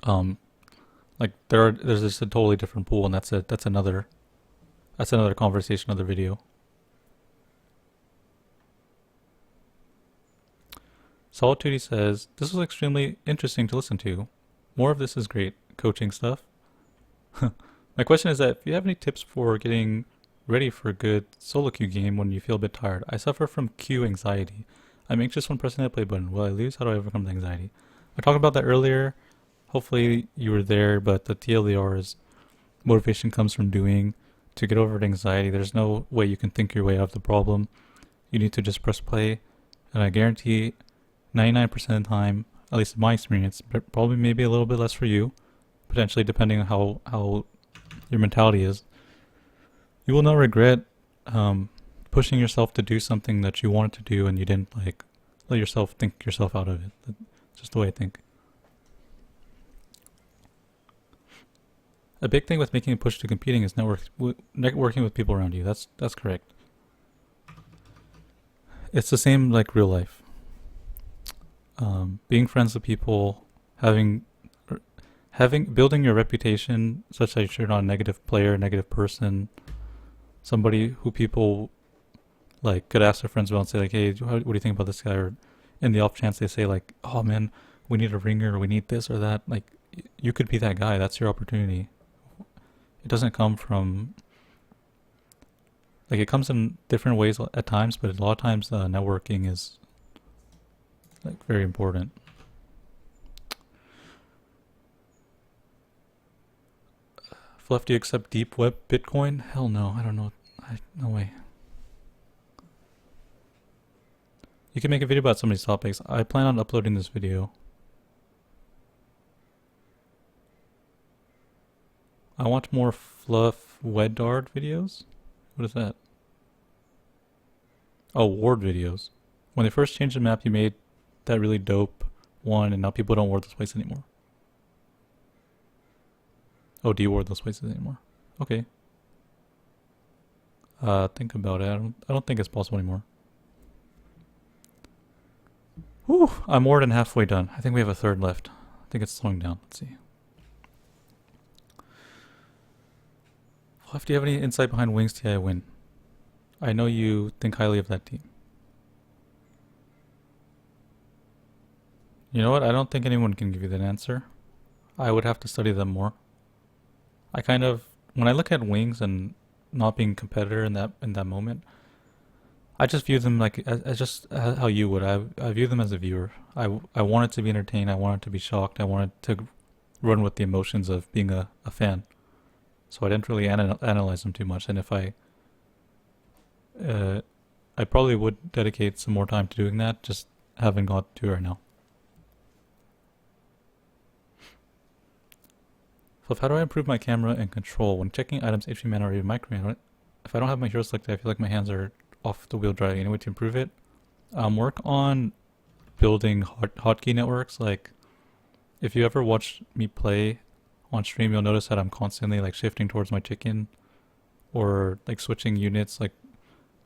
like there's just a totally different pool, and that's another conversation, another video. Solitude says, this was extremely interesting to listen to. More of this is great. Coaching stuff. My question is that if you have any tips for getting ready for a good solo queue game when you feel a bit tired. I suffer from queue anxiety. I'm anxious when pressing the play button. Will I lose? How do I overcome the anxiety? I talked about that earlier. Hopefully you were there, but the TLDR is motivation comes from doing. To get over the anxiety, there's no way you can think your way out of the problem. You need to just press play, and I guarantee 99% of the time, at least in my experience, but probably maybe a little bit less for you, potentially depending on how your mentality is, you will not regret pushing yourself to do something that you wanted to do and you didn't let yourself think yourself out of it. That's just the way I think. A big thing with making a push to competing is networking with people around you. That's correct. It's the same like real life. Being friends with people, building your reputation such that you're not a negative player, negative person, somebody who people could ask their friends about and say like, hey, what do you think about this guy? Or in the off chance they say like, oh man, we need a ringer, or we need this or that. Like, you could be that guy. That's your opportunity. It doesn't come from Like it comes in different ways at times, but a lot of times networking is like very important. Fluff, do you accept deep web Bitcoin? Hell no, I don't know. No way. You can make a video about some of these topics. I plan on uploading this video. I want more Fluff Weddard videos. What is that? Oh, ward videos. When they first changed the map, you made that really dope one, and now people don't ward this place anymore. Oh, do you ward those places anymore? Okay. Think about it. I don't think it's possible anymore. Whew, I'm more than halfway done. I think we have a third left. I think it's slowing down. Let's see. Fluff, do you have any insight behind Wings TI win? I know you think highly of that team. You know what? I don't think anyone can give you that answer. I would have to study them more. I kind of, when I look at Wings and not being a competitor in that moment, I just view them like as just how you would. I view them as a viewer. I wanted to be entertained. I wanted to be shocked. I wanted to run with the emotions of being a fan. So I didn't really analyze them too much. And if I probably would dedicate some more time to doing that. Just haven't got to it right now. Fluff, how do I improve my camera and control when checking items, HP mana, or even micro? If I don't have my hero selected, I feel like my hands are off the wheel driving. Any way to improve it? Work on building hotkey networks. Like, if you ever watch me play on stream, you'll notice that I'm constantly like shifting towards my chicken, or like switching units, like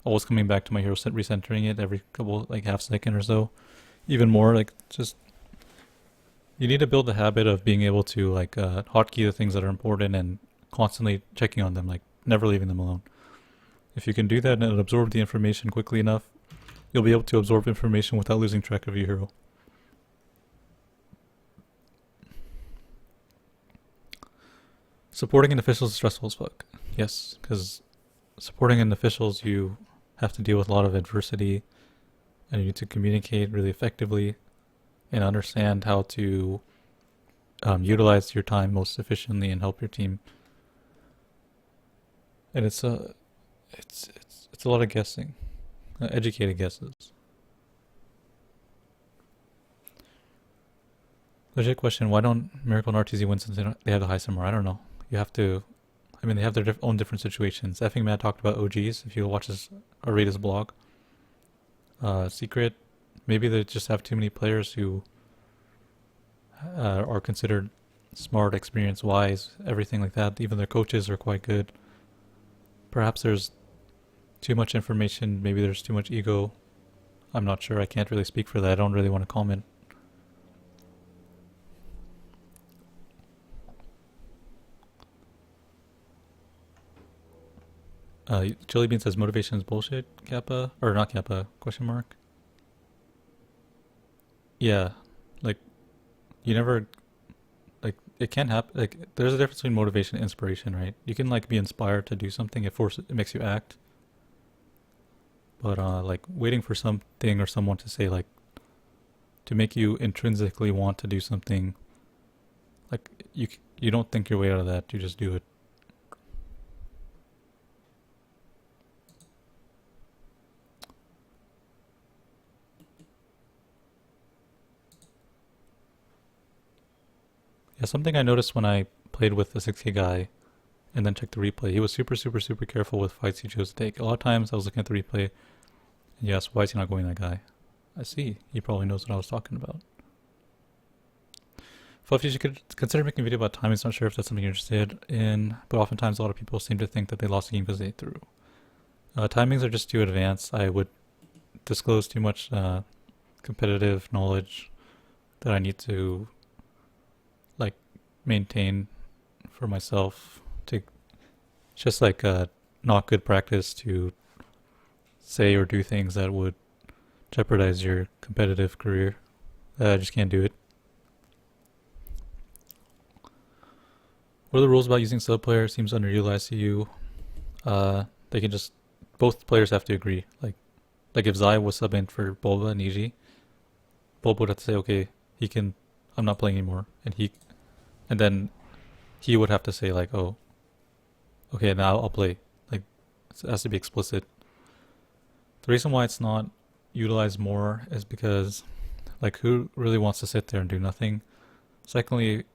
always coming back to my hero set, recentering it every couple like half second or so. Even more, like just you need to build the habit of being able to like hotkey the things that are important and constantly checking on them, like never leaving them alone. If you can do that and absorb the information quickly enough, you'll be able to absorb information without losing track of your hero. Supporting an official is stressful as fuck. Yes, because supporting an officials, you have to deal with a lot of adversity, and you need to communicate really effectively and understand how to utilize your time most efficiently and help your team. And it's a lot of guessing, educated guesses. Legit question: why don't Miracle and RTZ win since they have the high summer? I don't know. You have to. I mean, they have their own different situations. Effing Matt talked about OGs. If you watch his or read his blog, Secret, maybe they just have too many players who are considered smart, experience-wise, everything like that. Even their coaches are quite good. Perhaps there's too much information. Maybe there's too much ego. I'm not sure. I can't really speak for that. I don't really want to comment. Chili Bean says motivation is bullshit, Kappa. Or not Kappa, question mark. Yeah, like, you never, like, it can happen. Like, there's a difference between motivation and inspiration, right? You can, like, be inspired to do something, it makes you act. But, like, waiting for something or someone to say, like, to make you intrinsically want to do something, like, you don't think your way out of that, you just do it. Yeah, something I noticed when I played with the 6K guy and then checked the replay, he was super, super, super careful with fights he chose to take. A lot of times I was looking at the replay and yes, why is he not going that guy? I see, he probably knows what I was talking about. Fluff, you should consider making a video about timing. I'm not sure if that's something you're interested in, but oftentimes a lot of people seem to think that they lost the game because they threw. Timings are just too advanced. I would disclose too much competitive knowledge that I need to like maintain for myself. To just like not good practice to say or do things that would jeopardize your competitive career. I just can't do it. What are the rules about using sub player? Seems underutilized to you. They can just both players have to agree. Like if Zai was subbing for Bulba and EG, Bulba would have to say, okay, he can, I'm not playing anymore, and then he would have to say like, oh, okay, now I'll play. Like it has to be explicit. The reason why it's not utilized more is because, like, who really wants to sit there and do nothing? Secondly,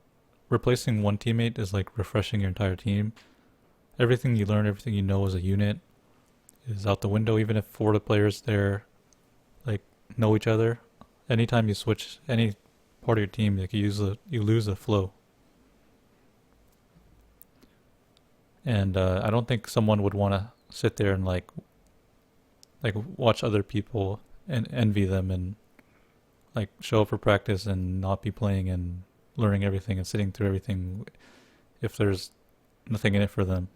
replacing one teammate is like refreshing your entire team. Everything you learn, everything you know as a unit is out the window, even if four of the players there, like, know each other. Anytime you switch any part of your team, like, you lose the flow. And I don't think someone would want to sit there and like watch other people and envy them and like show up for practice and not be playing and learning everything and sitting through everything if there's nothing in it for them.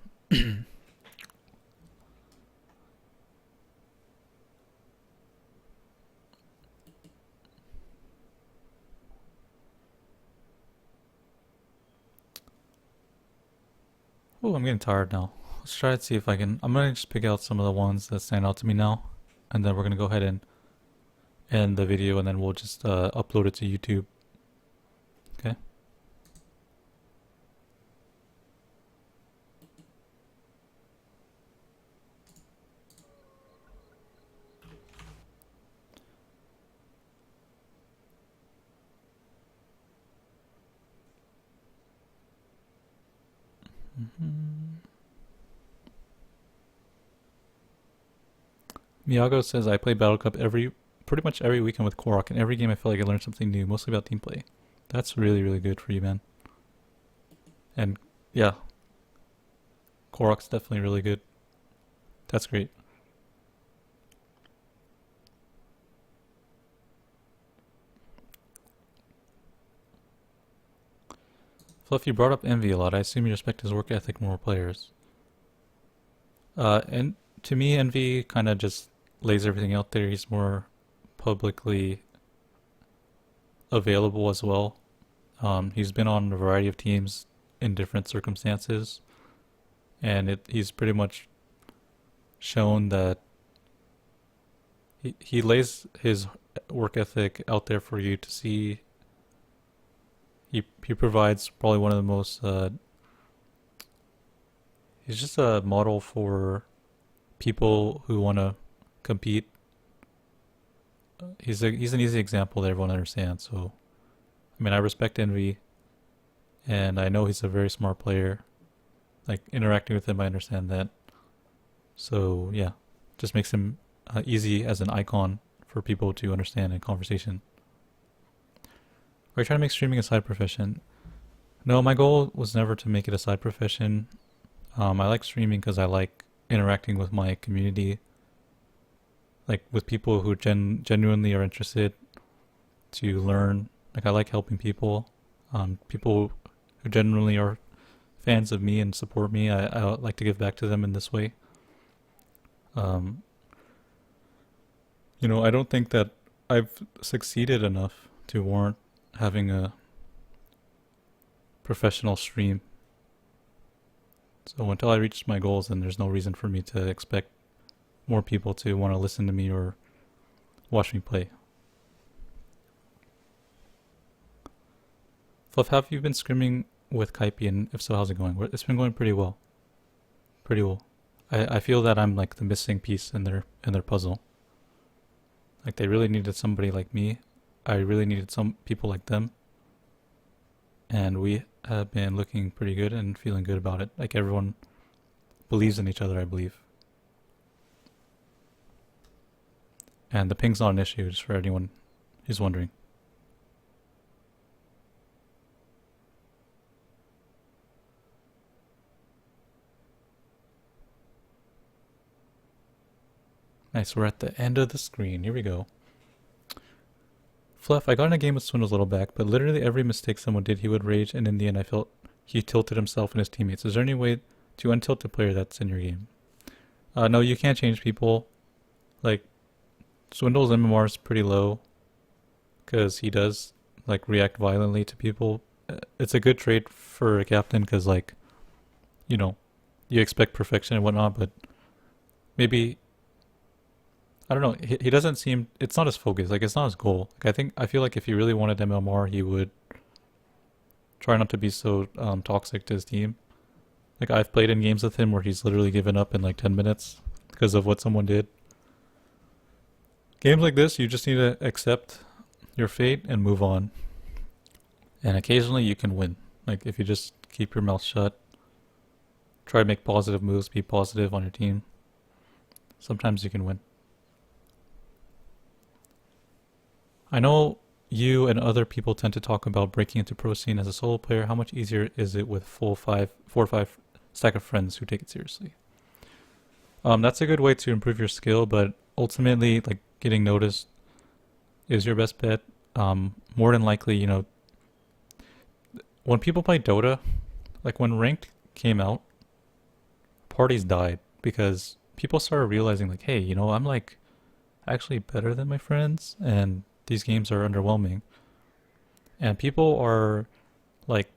Oh, I'm getting tired now. Let's try to see if I can. I'm gonna just pick out some of the ones that stand out to me now, and then we're gonna go ahead and end the video, and then we'll just upload it to YouTube. Okay. Miyago says, I play Battle Cup pretty much every weekend with Korok, and every game I feel like I learned something new, mostly about team play. That's really, really good for you, man. And yeah, Korok's definitely really good. That's great. Fluff, you brought up Envy a lot. I assume you respect his work ethic more players. And to me, Envy kind of just lays everything out there. He's more publicly available as well. He's been on a variety of teams in different circumstances, and he's pretty much shown that he lays his work ethic out there for you to see. He provides probably one of the most. He's just a model for people who want to compete. He's an easy example that everyone understands. So, I mean, I respect Envy, and I know he's a very smart player. Like interacting with him, I understand that. So yeah, just makes him easy as an icon for people to understand in conversation. Are you trying to make streaming a side profession? No, my goal was never to make it a side profession. I like streaming because I like interacting with my community, like with people who genuinely are interested to learn. Like I like helping people, people who genuinely are fans of me and support me. I like to give back to them in this way. You know, I don't think that I've succeeded enough to warrant having a professional stream. So until I reach my goals, then there's no reason for me to expect more people to want to listen to me or watch me play. Fluff, have you been scrimming with Kaipi, and if so, how's it going? It's been going pretty well. Pretty well. I feel that I'm like the missing piece in their puzzle. Like they really needed somebody like me. I really needed some people like them. And we have been looking pretty good and feeling good about it. Like everyone believes in each other, I believe. And the ping's not an issue, just for anyone who's wondering. Nice, we're at the end of the screen. Here we go. Fluff, I got in a game with Swindles a little back, but literally every mistake someone did, he would rage, and in the end I felt he tilted himself and his teammates. Is there any way to untilt a player that's in your game? No, you can't change people. Like, Swindle's MMR is pretty low, because he does, like, react violently to people. It's a good trait for a captain, because, like, you know, you expect perfection and whatnot, but maybe I don't know. He doesn't seem. It's not his focus. Like it's not his goal. Like I feel like if he really wanted MMR, he would try not to be so toxic to his team. Like I've played in games with him where he's literally given up in like 10 minutes because of what someone did. Games like this, you just need to accept your fate and move on. And occasionally you can win. Like if you just keep your mouth shut, try to make positive moves, be positive on your team. Sometimes you can win. I know you and other people tend to talk about breaking into pro scene as a solo player. How much easier is it with four or five stack of friends who take it seriously? That's a good way to improve your skill, but ultimately, like getting noticed is your best bet. More than likely, you know, when people play Dota, like when ranked came out, parties died because people started realizing like, hey, you know, I'm like actually better than my friends, and these games are underwhelming. And people are like,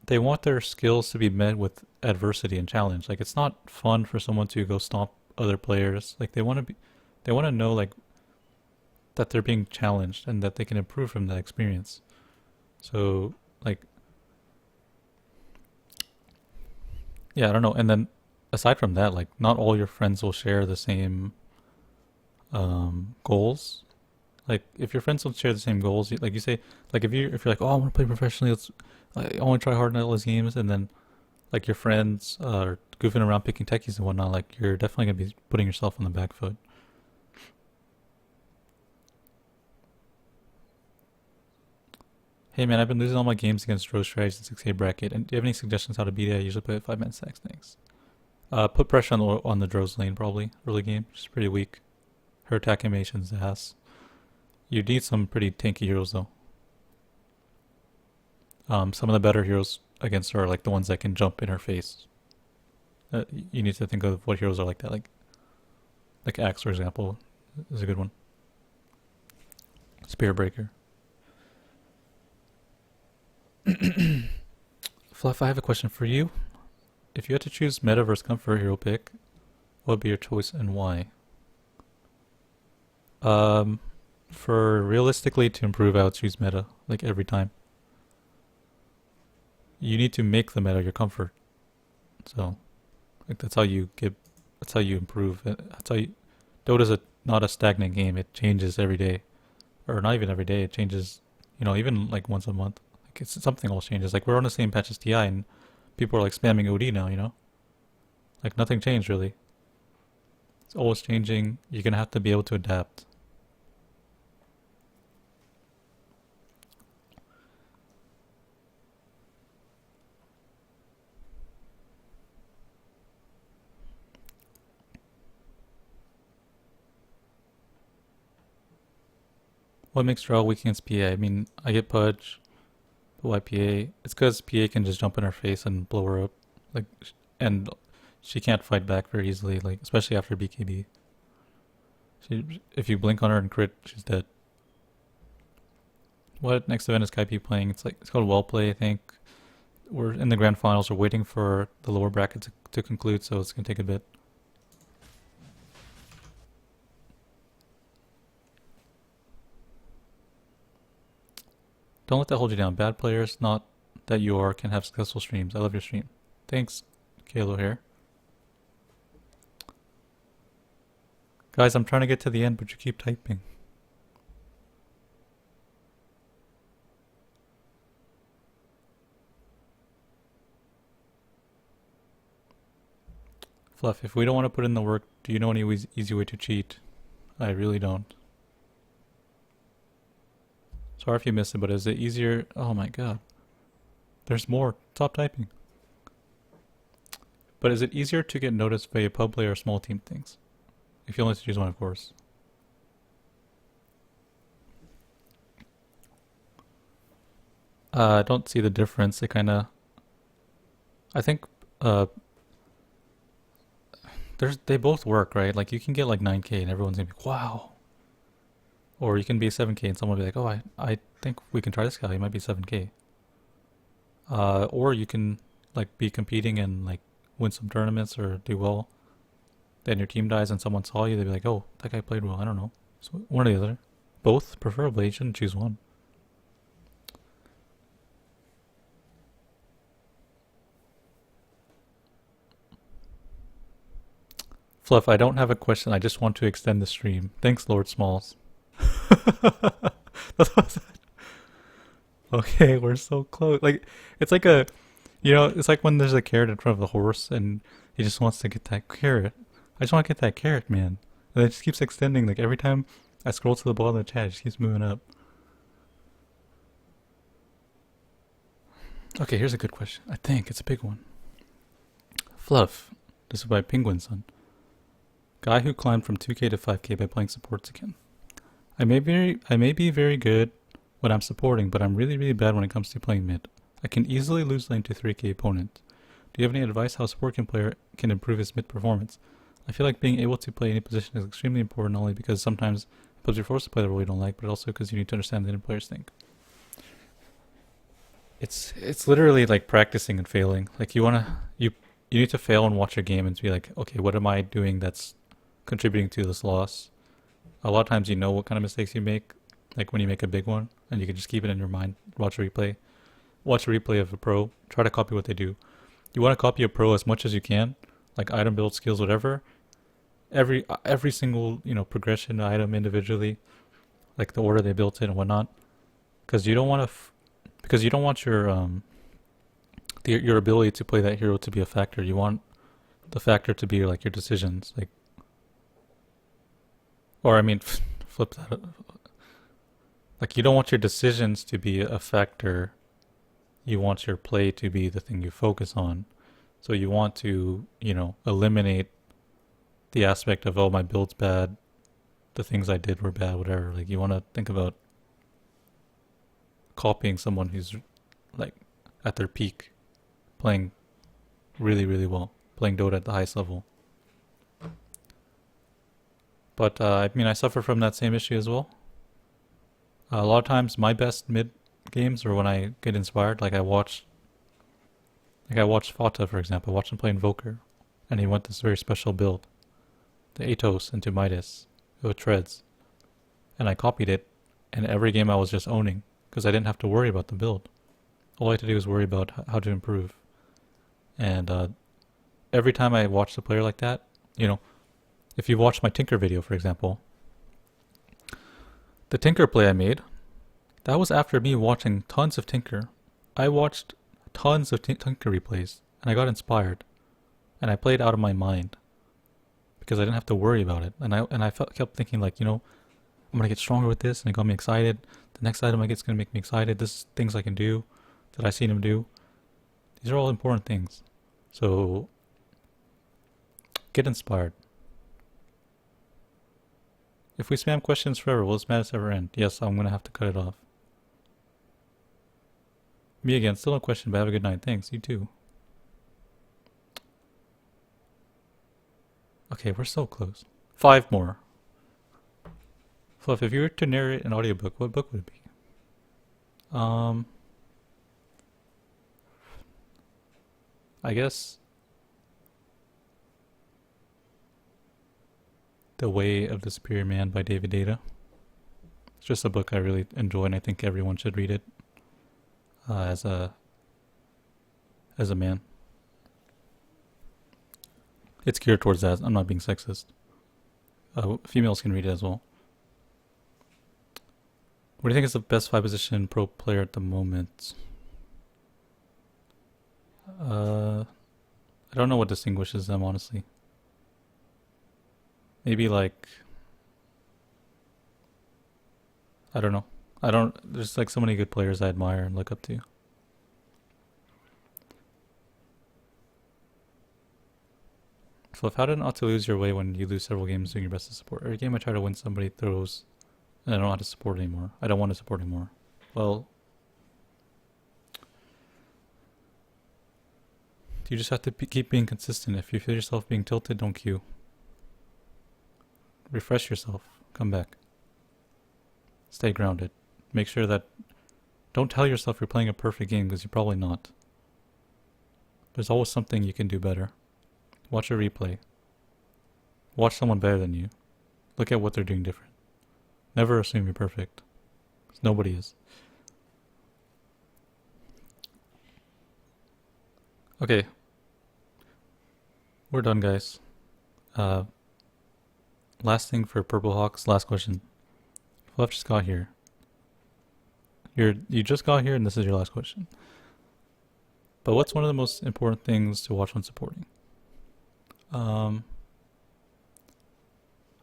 they want their skills to be met with adversity and challenge. Like it's not fun for someone to go stomp other players. Like they want to know like that they're being challenged and that they can improve from that experience. So like, yeah, I don't know. And then aside from that, like not all your friends will share the same goals. Like if your friends don't share the same goals, like you say, like if you're like, oh, I want to play professionally, I want to try hard in all these games, and then like your friends are goofing around picking techies and whatnot, like you're definitely gonna be putting yourself on the back foot. Hey man, I've been losing all my games against Rose Strategies in 6A bracket, and do you have any suggestions how to beat it? I usually play with 5-man stacks. Thanks. Put pressure on the Dro's lane probably early game. She's pretty weak. Her attack animation's ass. You need some pretty tanky heroes though. Some of the better heroes against her are like the ones that can jump in her face. You need to think of what heroes are like that. Like Axe, for example, is a good one. Spear Breaker. Fluff, I have a question for you. If you had to choose meta versus comfort hero pick, what would be your choice and why? For realistically to improve, I would choose meta, like every time. You need to make the meta your comfort. So, like that's how you improve. Dota's not a stagnant game. It changes every day. Or not even every day, it changes, you know, even like once a month. Like it's something else changes. Like we're on the same patch as TI and people are like spamming OD now, you know? Like nothing changed really. It's always changing. You're gonna have to be able to adapt. What makes Drow weak against PA? I mean, I get Pudge, but why PA? It's because PA can just jump in her face and blow her up. Like, and she can't fight back very easily, like, especially after BKB. If you blink on her and crit, she's dead. What next event is Kaipi playing? It's called Well Play, I think. We're in the grand finals. We're waiting for the lower bracket to conclude, so it's gonna take a bit. Don't let that hold you down. Bad players, not that you are, can have successful streams. I love your stream. Thanks, Kalo here. Guys, I'm trying to get to the end, but you keep typing. Fluff, if we don't want to put in the work, do you know any easy way to cheat? I really don't. Sorry if you missed it, but is it easier? Oh my god. There's more. Stop typing. But is it easier to get noticed by a pub player or small team things? If you only have to choose one, of course. I don't see the difference. I think, they both work, right? Like you can get like 9K and everyone's gonna be, wow. Or you can be 7K and someone will be like, oh, I think we can try this guy. He might be 7K. Or you can like be competing and like win some tournaments or do well. then your team dies and someone saw you, they'd be like, oh, that guy played well. I don't know. So one or the other. Both, preferably. You shouldn't choose one. Fluff, I don't have a question. I just want to extend the stream. Thanks, Lord Smalls. Okay, we're so close. Like, it's like a, it's like when there's a carrot in front of the horse and he just wants to get that carrot. I just want to get that carrot, man. And it just keeps extending. Like, every time I scroll to the bottom of the chat, it just keeps moving up. Okay, here's a good question. I think it's a big one. Fluff. This is by Penguin Son. Guy who climbed from 2k to 5k by playing supports again. I may be very good when I'm supporting, but I'm really bad when it comes to playing mid. I can easily lose lane to 3k opponents. Do you have any advice how a support player can improve his mid performance? I feel like being able to play any position is extremely important, not only because sometimes you're forced to play the role you don't like, but also because you need to understand what the players think. It's literally like practicing and failing. Like you need to fail and watch your game and be like, okay, what am I doing that's contributing to this loss? A lot of times you know what kind of mistakes you make, like when you make a big one, and you can just keep it in your mind. Watch a replay of a pro. Try to copy what they do. You want to copy a pro as much as you can, like item build, skills, whatever. Every single progression item individually, like the order they built it and whatnot, because you don't want your ability to play that hero to be a factor. You want the factor to be like your decisions, like, or I mean, flip that. Like, you don't want your decisions to be a factor. You want your play to be the thing you focus on. So you want to, eliminate the aspect of, oh, my build's bad, the things I did were bad, whatever. Like, you want to think about copying someone who's, like, at their peak, playing really well, playing Dota at the highest level. But, I suffer from that same issue as well. A lot of times, my best mid games are when I get inspired. Like I watched Fata, for example. I watched him play Invoker, and he went this very special build, the Atos into Midas with treads, and I copied it. And every game I was just owning because I didn't have to worry about the build. All I had to do was worry about how to improve. And every time I watched a player like that, if you watch my Tinker video, for example. The Tinker play I made, that was after me watching tons of Tinker. I watched tons of Tinker replays, and I got inspired. And I played out of my mind. Because I didn't have to worry about it. And I kept thinking like, I'm going to get stronger with this, and it got me excited. The next item I get is going to make me excited. This is things I can do that I've seen him do. These are all important things. So, get inspired. If we spam questions forever, will this madness ever end? Yes, I'm going to have to cut it off. Me again, still no question, but have a good night. Thanks, you too. Okay, we're so close. 5 more. Fluff, if you were to narrate an audiobook, what book would it be? I guess The Way of the Superior Man by David Data. It's just a book I really enjoy, and I think everyone should read it as a man. It's geared towards that. I'm not being sexist. Females can read it as well. What do you think is the best 5 position pro player at the moment? I don't know what distinguishes them, honestly. Maybe like, I don't know. There's like so many good players I admire and look up to. Fluff, how did not to lose your way when you lose several games doing your best to support? Every game I try to win, somebody throws, and I don't know how to support anymore. I don't want to support anymore. Well, you just have to keep being consistent. If you feel yourself being tilted, don't queue. Refresh yourself. Come back. Stay grounded. Make sure that... Don't tell yourself you're playing a perfect game, because you're probably not. There's always something you can do better. Watch a replay. Watch someone better than you. Look at what they're doing different. Never assume you're perfect. 'Cause nobody is. Okay. We're done, guys. Last thing for Purple Hawks, last question. Fluff just got here. You just got here and this is your last question. But what's one of the most important things to watch when supporting?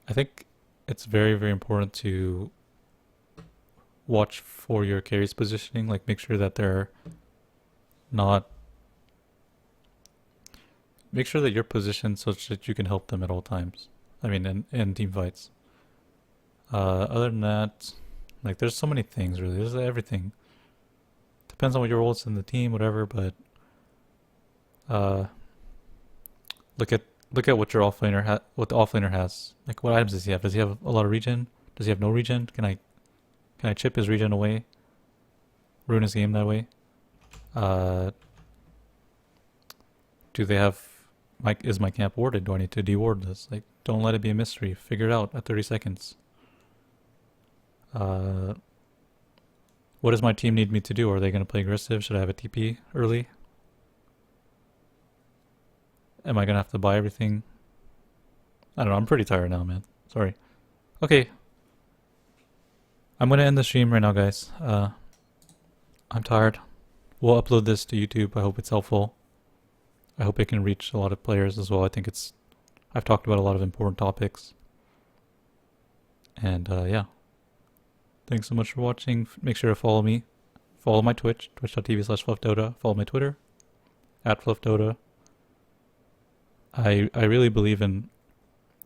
I think it's very, very important to watch for your carries positioning. Like, make sure that they're not. Make sure that you're positioned such that you can help them at all times. I mean, in team fights. Other than that, like, there's so many things, really. There's everything. Depends on what your role is in the team, whatever, but look at what your offlaner what the offlaner has. Like, what items does he have? Does he have a lot of regen? Does he have no regen? Can I chip his regen away? Ruin his game that way? Do they have is my camp warded? Do I need to deward this? Like, don't let it be a mystery. Figure it out at 30 seconds. What does my team need me to do? Are they going to play aggressive? Should I have a TP early? Am I going to have to buy everything? I don't know. I'm pretty tired now, man. Sorry. Okay. I'm going to end the stream right now, guys. I'm tired. We'll upload this to YouTube. I hope it's helpful. I hope it can reach a lot of players as well. I think I've talked about a lot of important topics. And yeah. Thanks so much for watching. Make sure to follow me. Follow my Twitch, twitch.tv/FluffDota. Follow my Twitter, @FluffDota. I really believe in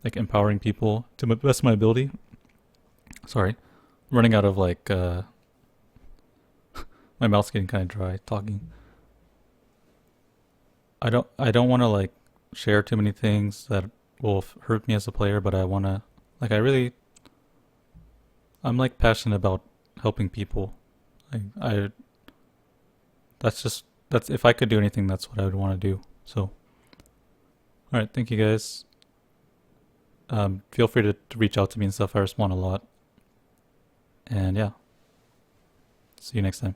like empowering people to the best of my ability. Sorry. I'm running out of like my mouth's getting kind of dry talking. I don't want to like share too many things that will hurt me as a player, but I want to like I'm like passionate about helping people. That's if I could do anything, that's what I would want to do. So, all right, thank you guys. Feel free to reach out to me and stuff. I respond a lot. And yeah, see you next time.